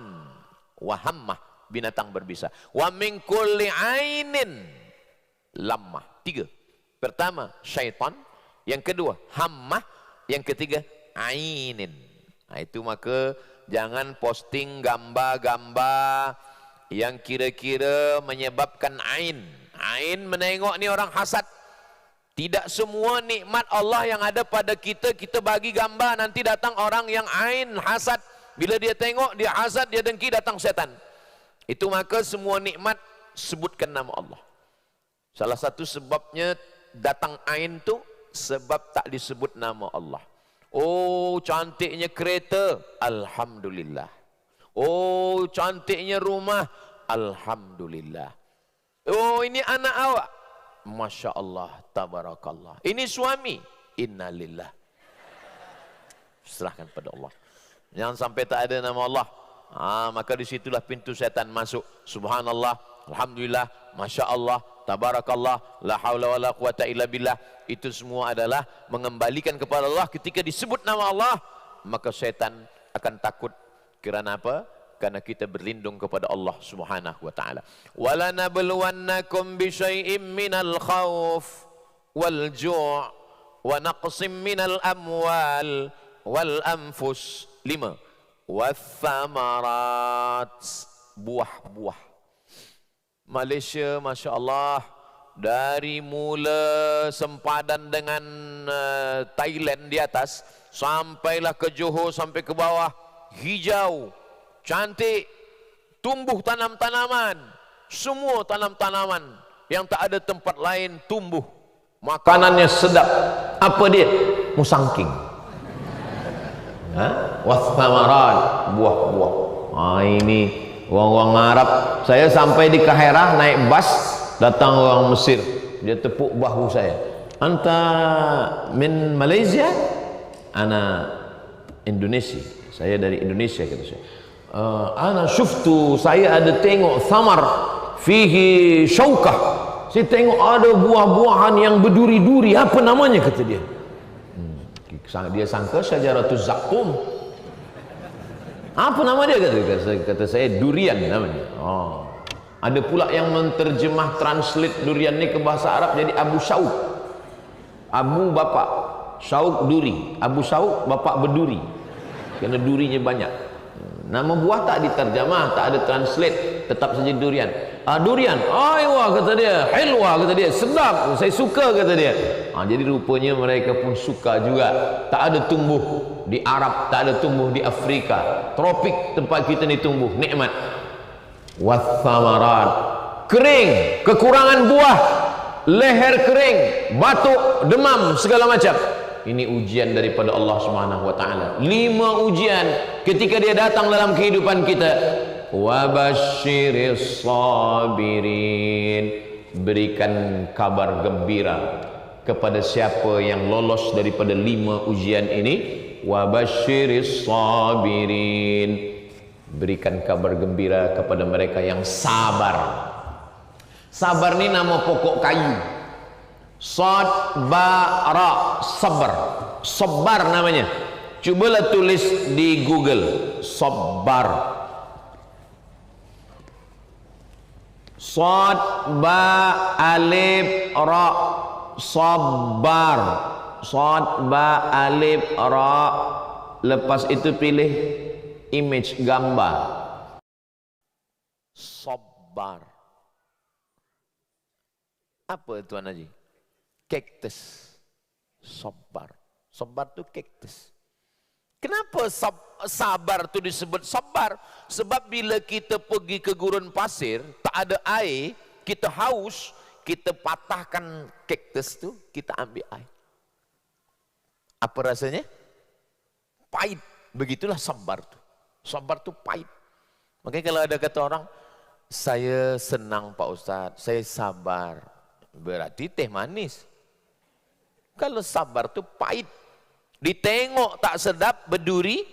wa hammah, binatang berbisa, wa min kulli ainin lammah. 3. Pertama syaitan, yang kedua hammah, yang ketiga ainin. Nah, itu maka jangan posting gambar-gambar yang kira-kira menyebabkan ain. Ain menengok ni orang hasad. Tidak semua nikmat Allah yang ada pada kita, kita bagi gambar, nanti datang orang yang ain hasad. Bila dia tengok, dia hasad, dia dengki, datang setan. Itu maka semua nikmat sebutkan nama Allah. Salah satu sebabnya datang ain tu sebab tak disebut nama Allah. Oh, cantiknya kereta, alhamdulillah. Oh, cantiknya rumah, alhamdulillah. Oh, ini anak awak, Masya Allah, tabarakallah. Ini suami, innalillah. Serahkan pada Allah. Jangan sampai tak ada nama Allah. Maka disitulah pintu setan masuk. Subhanallah, alhamdulillah, Masya Allah, tabarakallah, la haula wa la quwata illa billah. Itu semua adalah mengembalikan kepada Allah. Ketika disebut nama Allah, maka setan akan takut. Kerana apa? Karena kita berlindung kepada Allah Subhanahu wa taala. Wala nabluwannakum bi syai'im minal khauf wal ju' wa naqsim minal amwal wal anfus. 5. Wathamarat, buah-buah. Malaysia, Masya Allah, dari mula sempadan dengan Thailand di atas, sampailah ke Johor, sampai ke bawah, hijau, cantik, tumbuh tanam-tanaman, semua tanam-tanaman yang tak ada tempat lain tumbuh. Makanannya sedap. Apa dia? Musangking. Wathamarat, buah-buah. Ini orang-orang Arab. Saya sampai di Kaherah naik bas, datang orang Mesir, dia tepuk bahu saya. Anta min Malaysia? Ana Indonesia. Saya dari Indonesia, kata saya. Ana syuftu, saya ada tengok thamar fihi syaukah. Saya tengok ada buah-buahan yang berduri-duri. Apa namanya, kata dia? Dia sangka syajaratuz zaqqum. Apa nama dia, kata saya durian namanya. Ada pula yang menterjemah translate durian ni ke bahasa Arab jadi Abu Syauk. Abu bapak, Syauk duri. Abu Syauk bapak berduri. Kerana durinya banyak. Nama buah tak diterjemah, tak ada translate, tetap saja durian. Durian, aywa, kata dia, hilwa, kata dia, sedap, saya suka, kata dia. Jadi rupanya mereka pun suka juga. Tak ada tumbuh di Arab, tak ada tumbuh di Afrika. Tropik tempat kita ni tumbuh, nikmat. Wathamarat, kering, kekurangan buah, leher kering, batuk, demam, segala macam. Ini ujian daripada Allah Subhanahu wa taala. 5 ujian ketika dia datang dalam kehidupan kita. Wabasyiris sabirin, berikan kabar gembira kepada siapa yang lolos daripada 5 ujian ini. Wa basyiris sabirin, berikan kabar gembira kepada mereka yang sabar. Sabar ni nama pokok kayu. Sad ba ra, sabar. Sabar namanya. Cubalah tulis di Google, sabar. Sad ba alif ra, sabar. Sad ba alif ra. Lepas itu pilih image gambar. Sabar. Apa Tuan Haji? Cactus. Sabar. Sabar tu cactus. Kenapa sabar tu disebut sabar? Sebab bila kita pergi ke gurun pasir, tak ada air, kita haus, kita patahkan cactus tu, kita ambil air. Apa rasanya? Pahit. Begitulah sabar tu. Sabar tu pahit. Makanya kalau ada kata orang, saya senang Pak Ustaz, saya sabar. Berarti teh manis. Kalau sabar tu pahit. Ditengok tak sedap, berduri,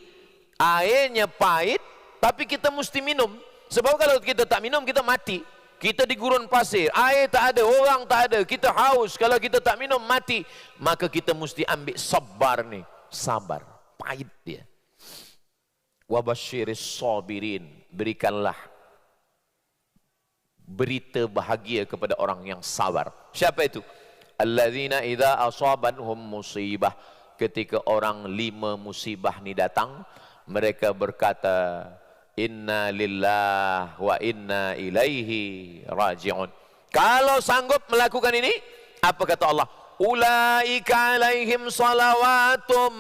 airnya pahit, tapi kita mesti minum. Sebab kalau kita tak minum, kita mati. Kita di gurun pasir, air tak ada, orang tak ada, kita haus. Kalau kita tak minum, mati. Maka kita mesti ambil sabar ni. Sabar. Pahit dia. Wabasyiris sabirin, berikanlah berita bahagia kepada orang yang sabar. Siapa itu? Alladzina idza asabanhum musibah, ketika orang 5 musibah ni datang, mereka berkata inna lillahi wa inna ilaihi raji'un. Kalau sanggup melakukan ini, apa kata Allah? Ulaika alaihim salawatum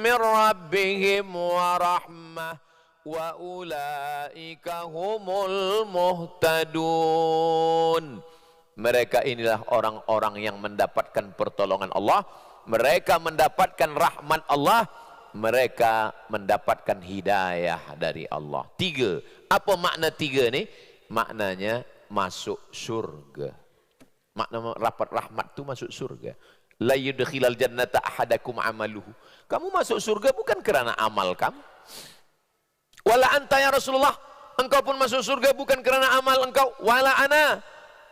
min rabbihim wa rahmah wa ulaika humul muhtadun. Mereka inilah orang-orang yang mendapatkan pertolongan Allah, mereka mendapatkan rahmat Allah, mereka mendapatkan hidayah dari Allah. 3. Apa makna 3 ni? Maknanya masuk surga. Makna rapat rahmat tu masuk surga. La yudkhilal jannata ahadakum amaluhu. Kamu masuk surga bukan kerana amal kamu. Wala anta ya Rasulullah, engkau pun masuk surga bukan kerana amal engkau. Wala ana,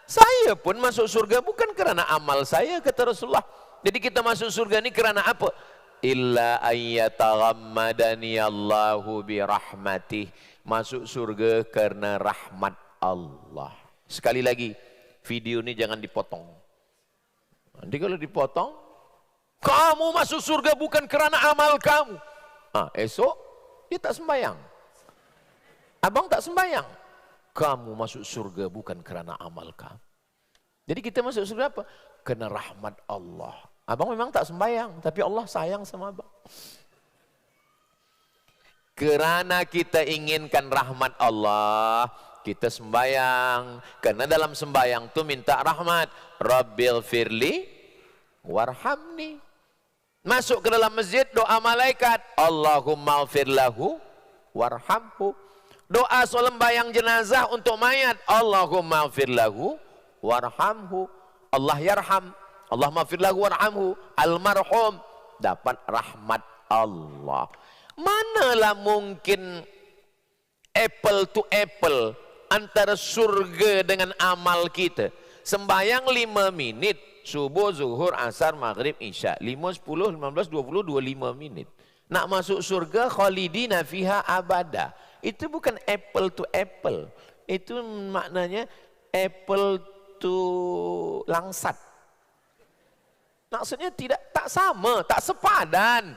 saya pun masuk surga bukan kerana amal saya, kata Rasulullah. Jadi kita masuk surga ni kerana apa? Illa ayyataghammadani Allahu birahmatih. Masuk surga kerana rahmat Allah. Sekali lagi, video ni jangan dipotong. Nanti kalau dipotong, kamu masuk surga bukan kerana amal kamu. Esok dia tak sembahyang. Abang tak sembahyang. Kamu masuk surga bukan kerana amal kamu. Jadi kita masuk surga apa? Kerana rahmat Allah. Abang memang tak sembahyang, tapi Allah sayang sama abang. Kerana kita inginkan rahmat Allah, kita sembahyang. Karena dalam sembahyang tu minta rahmat. Rabbil firli warhamni. Masuk ke dalam masjid, doa malaikat. Allahumma firlahu warhamhu. Doa sembahyang jenazah untuk mayat. Allahumma firlahu warhamhu. Allah yarham. Allah maghfirlahu warhamhu. Almarhum dapat rahmat Allah. Manalah mungkin apple to apple antara surga dengan amal kita. Sembayang 5 minit, subuh, zuhur, asar, maghrib, isya. 5, 10, 15, 20, 25 minit. Nak masuk surga khalidina fiha abada. Itu bukan apple to apple. Itu maknanya apple to langsat. Maksudnya tak sama, tak sepadan.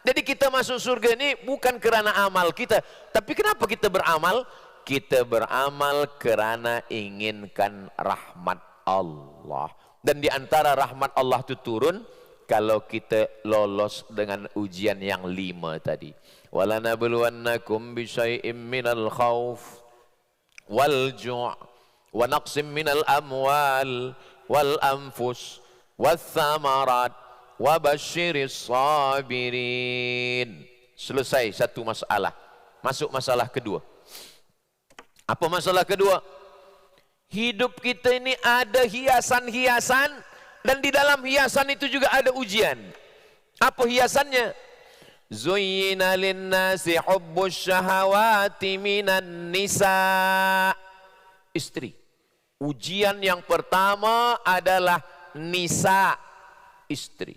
Jadi kita masuk surga ini bukan kerana amal kita. Tapi kenapa kita beramal? Kita beramal kerana inginkan rahmat Allah. Dan di antara rahmat Allah itu turun kalau kita lolos dengan ujian yang 5 tadi. Walanabluwannakum bisyai'im minal khauf wal ju' wa naqsim minal amwal wal anfus wathamarat wabasyiris sabirin. Selesai satu masalah. Masuk masalah kedua. Apa masalah kedua? Hidup kita ini ada hiasan-hiasan, Dan di dalam hiasan itu juga ada ujian. Apa hiasannya? Zuyyina linnasi hubbus syahawati minan nisa. Istri. Ujian yang pertama adalah nisa, istri.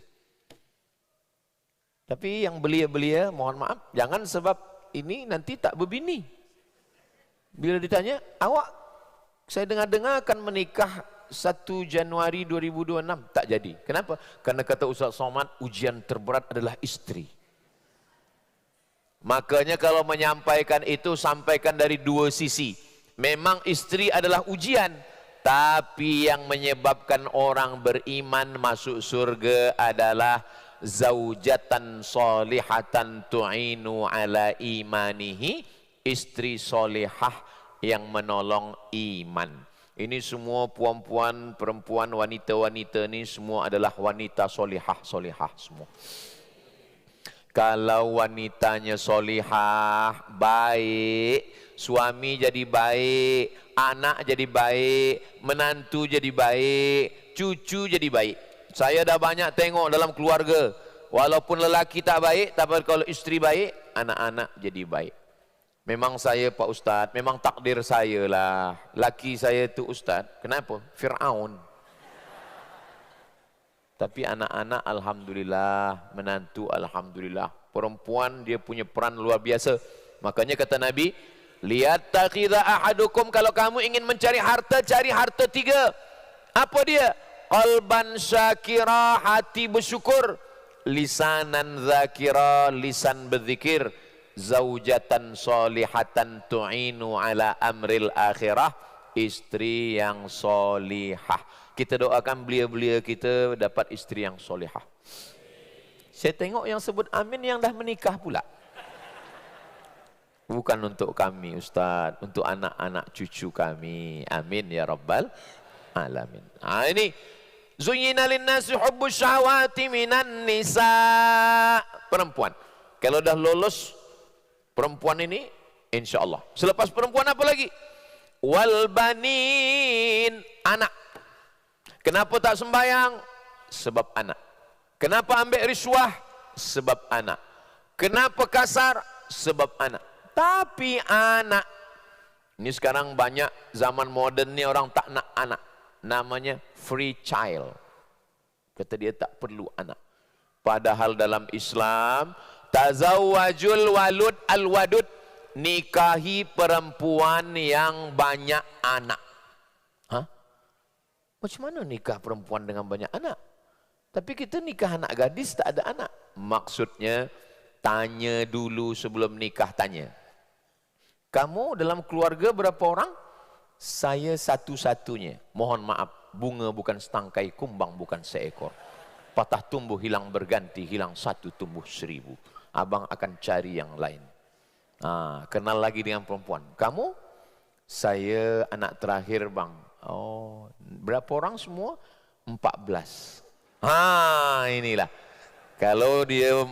Tapi yang belia-belia, mohon maaf, jangan sebab ini nanti tak berbini. Bila ditanya, awak saya dengar-dengar akan menikah 1 Januari 2026, tak jadi. Kenapa? Karena kata Ustaz Somad, ujian terberat adalah istri. Makanya kalau menyampaikan itu, sampaikan dari dua sisi. Memang istri adalah ujian, tapi yang menyebabkan orang beriman masuk surga adalah zaujatan solihatan tu'inu ala imanihi, istri solihah yang menolong iman. Ini semua puan-puan, perempuan, wanita-wanita ini semua adalah wanita solihah semua. Kalau wanitanya solihah, baik, suami jadi baik, anak jadi baik, menantu jadi baik, cucu jadi baik. Saya dah banyak tengok dalam keluarga, walaupun lelaki tak baik, tapi kalau isteri baik, anak-anak jadi baik. Memang saya Pak Ustaz, memang takdir saya lah. Laki saya tu Ustaz, kenapa? Fir'aun. Tapi anak-anak alhamdulillah, menantu alhamdulillah. Perempuan dia punya peran luar biasa. Makanya kata Nabi, liyattakhidha ahadukum, kalau kamu ingin mencari harta, cari harta 3. Apa dia? Qalban syakira, hati bersyukur. Lisanan zakira, lisan berzikir. Zaujatan solihatan tu'inu ala amril akhirah, istri yang solihah. Kita doakan belia-belia kita dapat istri yang solihah. Saya tengok yang sebut amin yang dah menikah pula. Bukan untuk kami Ustaz, untuk anak-anak cucu kami. Amin ya rabbal alamin. Ini zuyyina linnasi hubbus syahawati minan nisa. Perempuan. Kalau dah lolos perempuan ini, insya-Allah. Selepas perempuan apa lagi? Wal banin, anak. Kenapa tak sembahyang? Sebab anak. Kenapa ambil riswah? Sebab anak. Kenapa kasar? Sebab anak. Tapi anak, ini sekarang banyak zaman moden ni orang tak nak anak. Namanya free child. Kata dia tak perlu anak. Padahal dalam Islam, tazawwajul walud al-wadud, nikahi perempuan yang banyak anak. Hah? Macam mana nikah perempuan dengan banyak anak? Tapi kita nikah anak gadis tak ada anak. Maksudnya, tanya dulu sebelum nikah, tanya. Kamu dalam keluarga berapa orang? Saya satu-satunya. Mohon maaf, bunga bukan setangkai, kumbang bukan seekor. Patah tumbuh hilang berganti, hilang satu tumbuh 1000. Abang akan cari yang lain. Kenal lagi dengan perempuan. Kamu? Saya anak terakhir bang. Oh, berapa orang semua? 14. Inilah. Kalau dia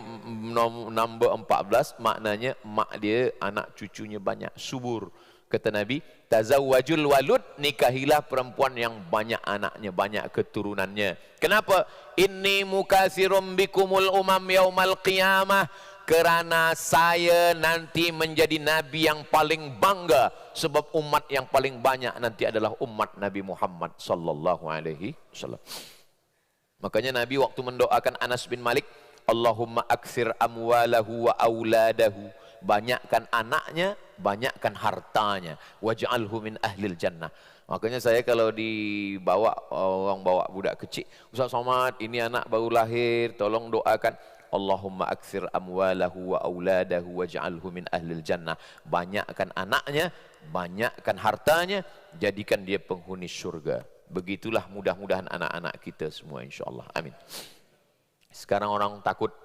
nombor 14, maknanya mak dia, anak cucunya banyak, subur. Kata Nabi, tazawwajul walud, nikahilah perempuan yang banyak anaknya, banyak keturunannya. Kenapa? Inni mukatsirum bikumul umam yaumal qiyamah. Kerana saya nanti menjadi Nabi yang paling bangga. Sebab umat yang paling banyak nanti adalah umat Nabi Muhammad sallallahu alaihi wasallam. Makanya Nabi waktu mendoakan Anas bin Malik, Allahumma aktsir amwalahu wa auladahu. Banyakkan anaknya, banyakkan hartanya. Waj'alhu min ahlil jannah. Makanya saya kalau dibawa, orang bawa budak kecil, Ustaz Somad, ini anak baru lahir, tolong doakan. Allahumma aktsir amwalahu wa auladahu waj'alhu min ahlil jannah. Banyakkan anaknya, banyakkan hartanya, jadikan dia penghuni surga. Begitulah mudah-mudahan anak-anak kita semua insya-Allah. Amin. Sekarang orang takut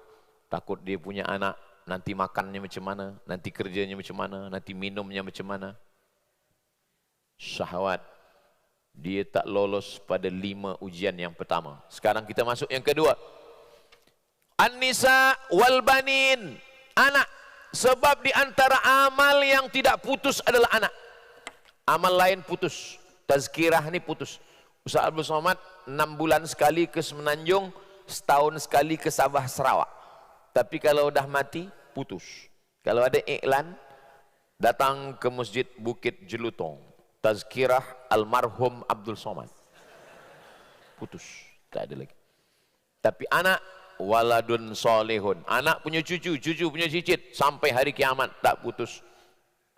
dia punya anak, nanti makannya macam mana, nanti kerjanya macam mana, nanti minumnya macam mana. Syahwat. Dia tak lolos pada 5 ujian yang pertama. Sekarang kita masuk yang kedua. An-nisa wal banin, anak. Sebab di antara amal yang tidak putus adalah anak. Amal lain putus, tazkirah ni putus. Ustaz Abdul Somad 6 bulan sekali ke Semenanjung, setahun sekali ke Sabah Sarawak. Tapi kalau dah mati, putus. Kalau ada iklan, datang ke Masjid Bukit Jelutong, tazkirah almarhum Abdul Somad. Putus, tak ada lagi. Tapi anak, waladun solehun, anak punya cucu, cucu punya cicit, sampai hari kiamat tak putus.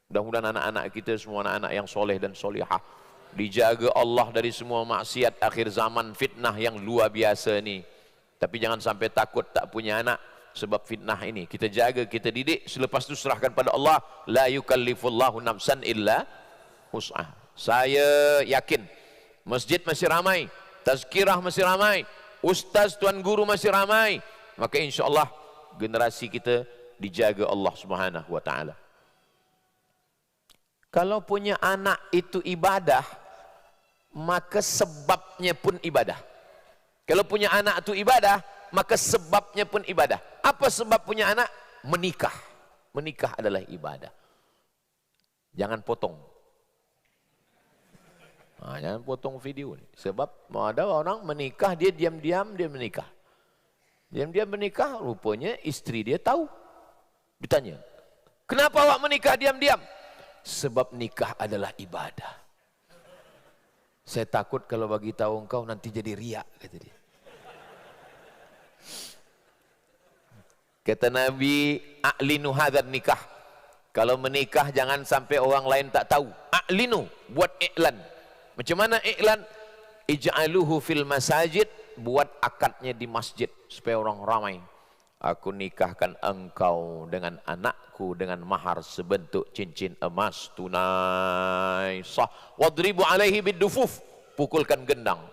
Mudah-mudahan anak-anak kita semua anak-anak yang soleh dan solihah, dijaga Allah dari semua maksiat akhir zaman, fitnah yang luar biasa ni. Tapi jangan sampai takut tak punya anak sebab fitnah ini. Kita jaga, kita didik, selepas itu serahkan pada Allah. La yukallifullahu nafsan illa wus'ah. Saya yakin masjid masih ramai, tazkirah masih ramai, ustaz, tuan guru masih ramai, maka insya-Allah generasi kita dijaga Allah Subhanahu wa taala. Kalau punya anak itu ibadah, maka sebabnya pun ibadah. Kalau punya anak itu ibadah, maka sebabnya pun ibadah. Apa sebab punya anak? Menikah. Menikah adalah ibadah. Jangan potong. Jangan potong video ni. Sebab ada orang menikah, dia diam-diam dia menikah. Diam-diam menikah, rupanya istri dia tahu. Ditanya, kenapa awak menikah diam-diam? Sebab nikah adalah ibadah. Saya takut kalau bagi tahu engkau nanti jadi riak, kata dia. Kata Nabi, a'linu hadzal nikah. Kalau menikah jangan sampai orang lain tak tahu. A'linu, buat iklan. Macam mana iklan? Ij'aluhu fil masajid, buat akadnya di masjid supaya orang ramai. Aku nikahkan engkau dengan anakku dengan mahar sebentuk cincin emas tunai sah. Wadribu alaihi bidufuf, pukulkan gendang.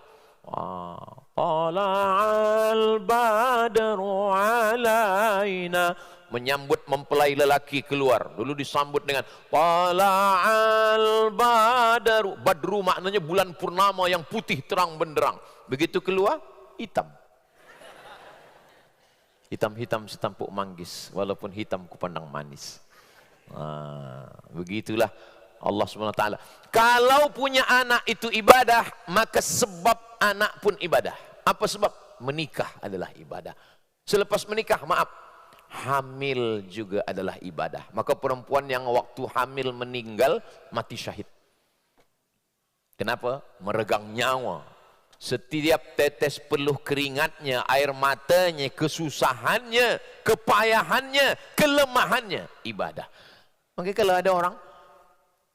Tala'al badru alaina, menyambut mempelai lelaki keluar. Dulu disambut dengan Tala'al badru. Badru maknanya bulan purnama yang putih terang benderang. Begitu keluar, hitam. Hitam-hitam setampuk manggis, walaupun hitam kupandang manis. Begitulah Allah SWT. Kalau punya anak itu ibadah, maka sebab anak pun ibadah. Apa sebab? Menikah adalah ibadah. Selepas menikah, maaf, hamil juga adalah ibadah. Maka perempuan yang waktu hamil meninggal, mati syahid. Kenapa? Meregang nyawa. Setiap tetes peluh keringatnya, air matanya, kesusahannya, kepayahannya, kelemahannya, ibadah. Maka kalau ada orang,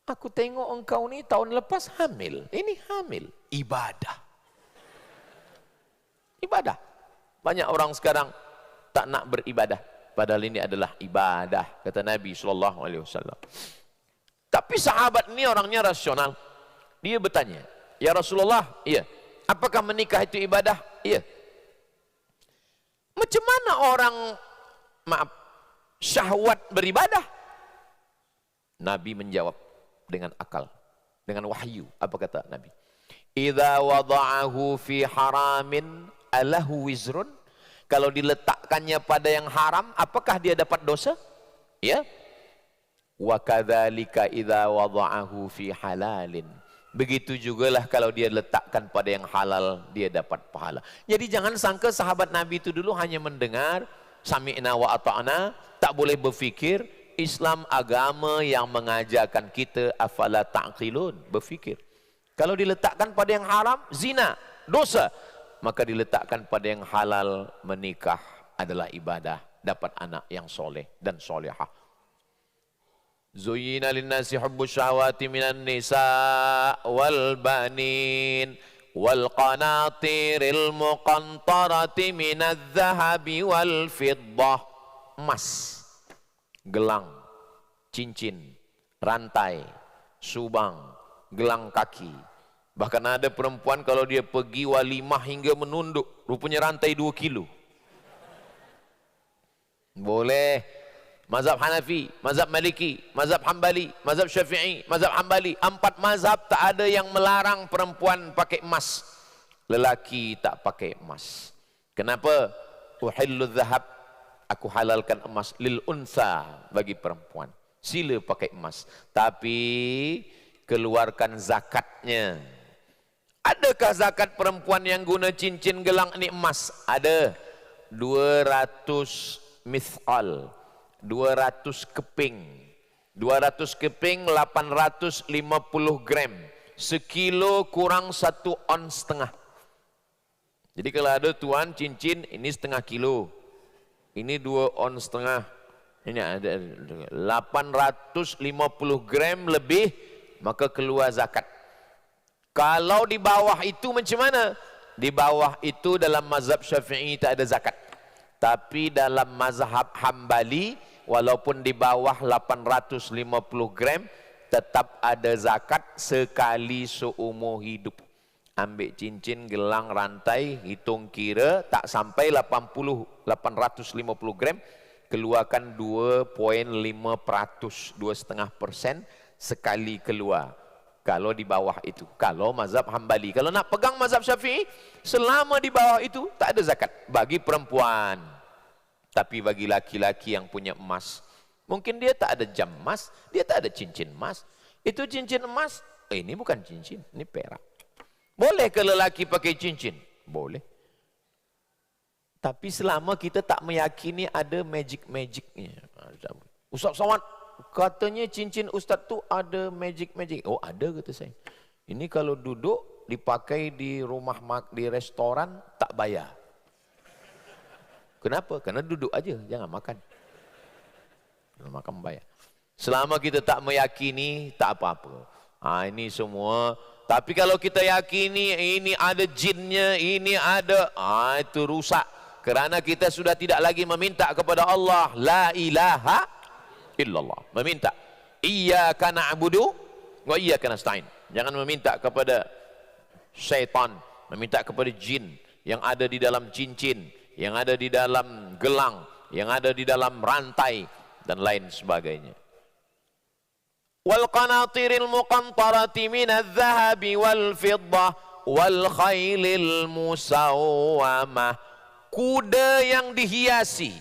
aku tengok engkau ni tahun lepas hamil, ini hamil, ibadah. Ibadah. Banyak orang sekarang tak nak beribadah, padahal ini adalah ibadah, kata Nabi SAW. Tapi sahabat ini orangnya rasional. Dia bertanya, ya Rasulullah, iya, apakah menikah itu ibadah? Iya. Macam mana orang, maaf, syahwat beribadah? Nabi menjawab dengan akal, dengan wahyu. Apa kata Nabi? Idza wada'ahu fi haramin alahu wizrun. Kalau diletakkannya pada yang haram, apakah dia dapat dosa? Ya. Wa kadzalika idza wada'ahu fi halalin. Begitu jugalah kalau dia letakkan pada yang halal, dia dapat pahala. Jadi jangan sangka sahabat Nabi itu dulu hanya mendengar, sami'na wa ata'na, tak boleh berfikir. Islam agama yang mengajarkan kita afala ta'qilun, berfikir. Kalau diletakkan pada yang haram, zina, dosa. Maka diletakkan pada yang halal, menikah adalah ibadah, dapat anak yang soleh dan solehah. Zuyyina linnasi hubbus syahawati minan nisa wal banin wal qanatiril muqantarati minadz zahabi wal fiddah. Emas, gelang, cincin, rantai, subang, gelang kaki. Bahkan ada perempuan kalau dia pergi walimah hingga menunduk, rupanya rantai 2 kilo. Boleh. Mazhab Hanafi, mazhab Maliki, mazhab Hambali, mazhab Syafi'i, mazhab Hambali. 4 mazhab tak ada yang melarang perempuan pakai emas. Lelaki tak pakai emas. Kenapa? Uhillu dhahab, aku halalkan emas lil unsa, bagi perempuan. Sila pakai emas, tapi keluarkan zakatnya. Adakah zakat perempuan yang guna cincin gelang ini emas? Ada. 200 mithqal, 200 keping. 200 keping 850 gram. Sekilo kurang 1 ons setengah. Jadi kalau ada tuan cincin ini setengah kilo. Ini 2 ons setengah. Ini ada 850 gram lebih, maka keluar zakat. Kalau di bawah itu macam mana? Di bawah itu dalam mazhab Syafi'i tak ada zakat. Tapi dalam mazhab Hambali, walaupun di bawah 850 gram, tetap ada zakat sekali seumur hidup. Ambil cincin, gelang, rantai, hitung kira, tak sampai 850 gram, keluarkan 2,5%, 2,5% sekali keluar. Kalau di bawah itu, kalau mazhab Hambali. Kalau nak pegang mazhab Syafi'i, selama di bawah itu tak ada zakat bagi perempuan. Tapi bagi laki-laki yang punya emas, mungkin dia tak ada jam emas, dia tak ada cincin emas. Itu cincin emas, ini bukan cincin, ini perak. Boleh ke lelaki pakai cincin? Boleh. Tapi selama kita tak meyakini ada magic-magicnya. Ustaz Somad, katanya cincin Ustaz tu ada magic-magic. Oh ada kata saya. Ini kalau duduk dipakai di rumah, di restoran tak bayar. Kenapa? Karena duduk aja, jangan makan. Jangan makan bayar. Selama kita tak meyakini, tak apa-apa. Ini semua. Tapi kalau kita yakini ini ada jinnya, ini ada, itu rusak. Kerana kita sudah tidak lagi meminta kepada Allah, la ilaha illallah. Meminta, iyyaka na'budu wa iyyaka nasta'in. Jangan meminta kepada syaitan, meminta kepada jin yang ada di dalam cincin, yang ada di dalam gelang, yang ada di dalam rantai dan lain sebagainya. Wal qanatiril muqantarati minadh dhahabi wal fiddah wal khailil musawwamah. Kuda yang dihiasi.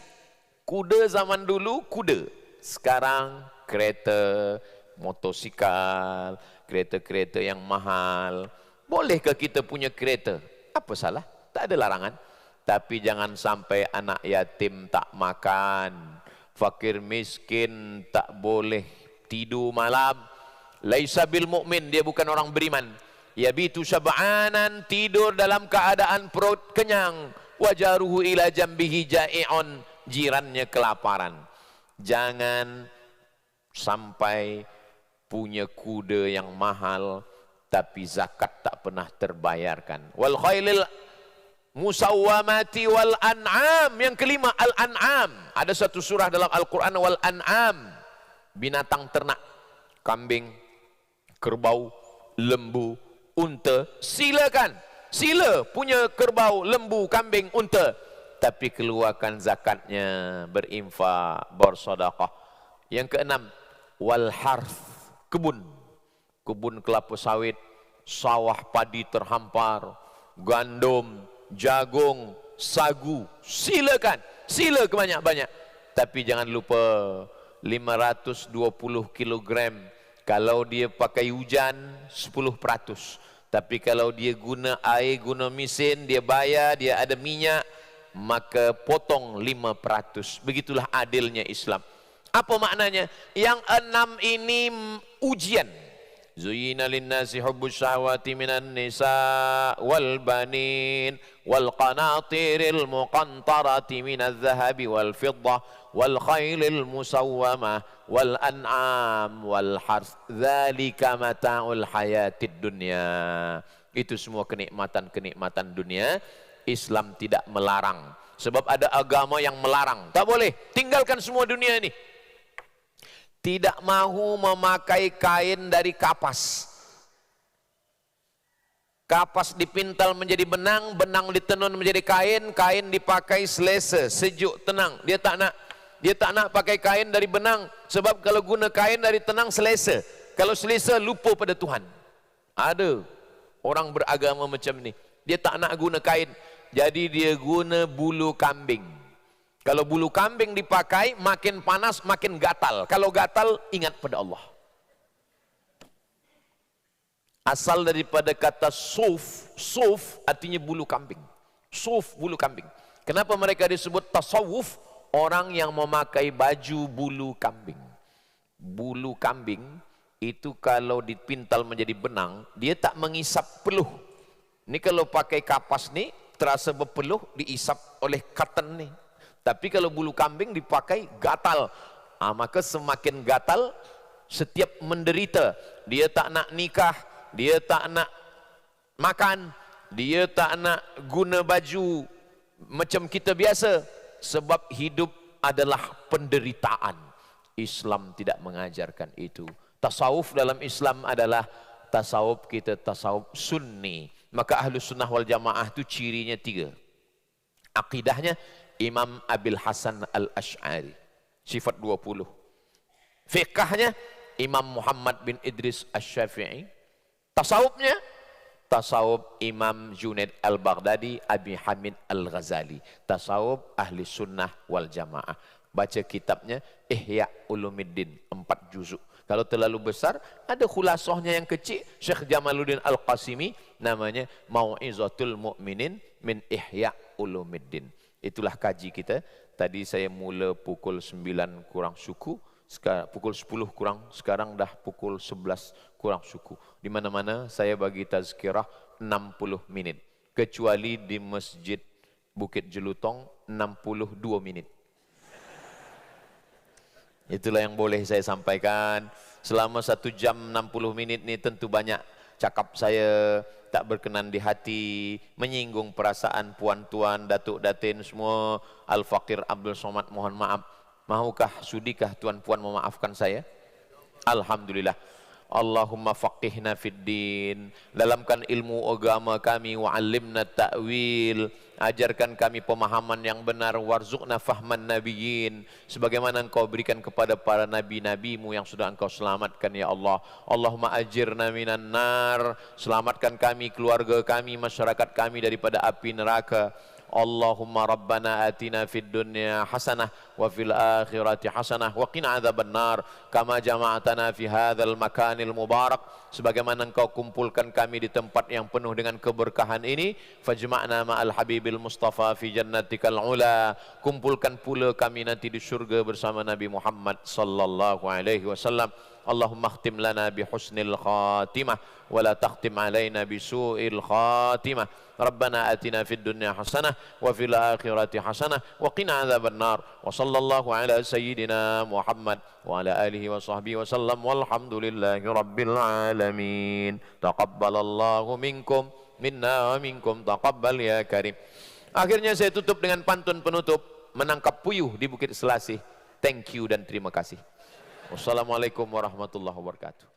Kuda zaman dulu kuda. Sekarang kereta, motosikal, kereta-kereta yang mahal. Bolehkah kita punya kereta? Apa salah? Tak ada larangan. Tapi jangan sampai anak yatim tak makan, fakir miskin tak boleh tidur malam. Laisa bil mu'min, dia bukan orang beriman. Yabitu syab'anan, tidur dalam keadaan perut kenyang. Wajaruhu ila jambihi ja'i'un, jirannya kelaparan. Jangan sampai punya kuda yang mahal tapi zakat tak pernah terbayarkan. Wal khailil musawwamati wal an'am. Yang kelima, al-an'am. Ada satu surah dalam Al-Quran, wal an'am. Binatang ternak, kambing, kerbau, lembu, unta. Silakan, sila punya kerbau, lembu, kambing, unta. Tapi keluarkan zakatnya, berinfak, bersedekah. Yang keenam, wal harth, kebun. Kebun kelapa sawit, sawah padi terhampar, gandum, jagung, sagu. Silakan, sila kebanyak-banyak. Tapi jangan lupa 520 kilogram. Kalau dia pakai hujan 10%. Tapi kalau dia guna air, guna mesin, dia bayar, dia ada minyak, maka potong 5%. Begitulah adilnya Islam. Apa maknanya? Yang 6 ini ujian. Zuyyina linnasi hubbus syahwati minan nisa wal banin wal qanatiril muqantarati minadh dhahabi wal fiddah wal khailil musawwamah wal an'am wal harth. Dzalika mata'ul hayatid dunya. Itu semua kenikmatan-kenikmatan dunia. Islam tidak melarang. Sebab ada agama yang melarang. Tak boleh, tinggalkan semua dunia ini. Tidak mahu memakai kain dari kapas. Kapas dipintal menjadi benang, benang ditenun menjadi kain, kain dipakai selesa, sejuk, tenang. Dia tak nak. Dia tak nak pakai kain dari benang. Sebab kalau guna kain dari tenang, selesa. Kalau selesa, lupa pada Tuhan. Ada orang beragama macam ni. Dia tak nak guna kain. Jadi dia guna bulu kambing. Kalau bulu kambing dipakai, makin panas, makin gatal. Kalau gatal, ingat pada Allah. Asal daripada kata suf. Suf artinya bulu kambing. Suf, bulu kambing. Kenapa mereka disebut tasawuf? Orang yang memakai baju bulu kambing. Bulu kambing itu kalau dipintal menjadi benang, dia tak mengisap peluh. Ini kalau pakai kapas nih, terasa berpeluh, diisap oleh cotton nih. Tapi kalau bulu kambing dipakai gatal. Maka semakin gatal, setiap menderita. Dia tak nak nikah, dia tak nak makan, dia tak nak guna baju macam kita biasa. Sebab hidup adalah penderitaan. Islam tidak mengajarkan itu. Tasawuf dalam Islam adalah tasawuf kita, tasawuf sunni. Maka ahlu sunnah wal jamaah itu cirinya 3. Akidahnya Imam Abil Hasan al-Ash'ari, sifat 20. Fiqahnya Imam Muhammad bin Idris Asy-Syafi'i. Tasawufnya tasawuf Imam Junaid al-Baghdadi, Abi Hamid al-Ghazali. Tasawuf ahli sunnah wal jamaah. Baca kitabnya Ihya Ulumuddin, 4 juzuk. Kalau terlalu besar, ada khulasahnya yang kecil, Syekh Jamaluddin Al-Qasimi, namanya Mau'izatul Mu'minin min Ihya Ulumuddin. Itulah kaji kita. Tadi saya mula pukul 9 kurang suku, sekarang pukul 10 kurang, sekarang dah pukul 11 kurang suku. Di mana-mana saya bagi tazkirah 60 minit. Kecuali di Masjid Bukit Jelutong 62 minit. Itulah yang boleh saya sampaikan. Selama 1 jam 60 minit ni tentu banyak cakap saya tak berkenan di hati, menyinggung perasaan puan-tuan, datuk-datin semua. Al-Faqir Abdul Somad mohon maaf. Mahukah, sudikah tuan-puan memaafkan saya? Alhamdulillah. Allahumma faqihna fid din, dalamkan ilmu agama kami, wa'allimna ta'wil, ajarkan kami pemahaman yang benar, warzuqna fahman nabiyyin, sebagaimana engkau berikan kepada para nabi-nabimu yang sudah engkau selamatkan ya Allah. Allahumma ajirna minan nar, selamatkan kami, keluarga kami, masyarakat kami daripada api neraka. Allahumma rabbana atina fid dunya hasanah wa fil akhirati hasanah wa qina adzabannar kama jama'atana fi hadzal makanil mubarak, sebagaimana engkau kumpulkan kami di tempat yang penuh dengan keberkahan ini, fajma'na ma'al habibil mustafa fi jannatikal ula, kumpulkan pula kami nanti di surga bersama Nabi Muhammad sallallahu alaihi wasallam. Allahumma khtim lana bi husnil khatimah wa la takhtim alaina bi su'il khatimah. Rabbana atina fid dunya hasanah wa fil akhirati hasanah wa qina adzabannar. Wa sallallahu ala sayyidina Muhammad wa ala alihi wa sahbihi wa sallam walhamdulillahi rabbil alamin. Taqabbalallahu minkum minna wa minkum taqabbal ya karim. Akhirnya saya tutup dengan pantun penutup, menangkap puyuh di Bukit Selasih. Thank you dan terima kasih. Wassalamualaikum warahmatullahi wabarakatuh.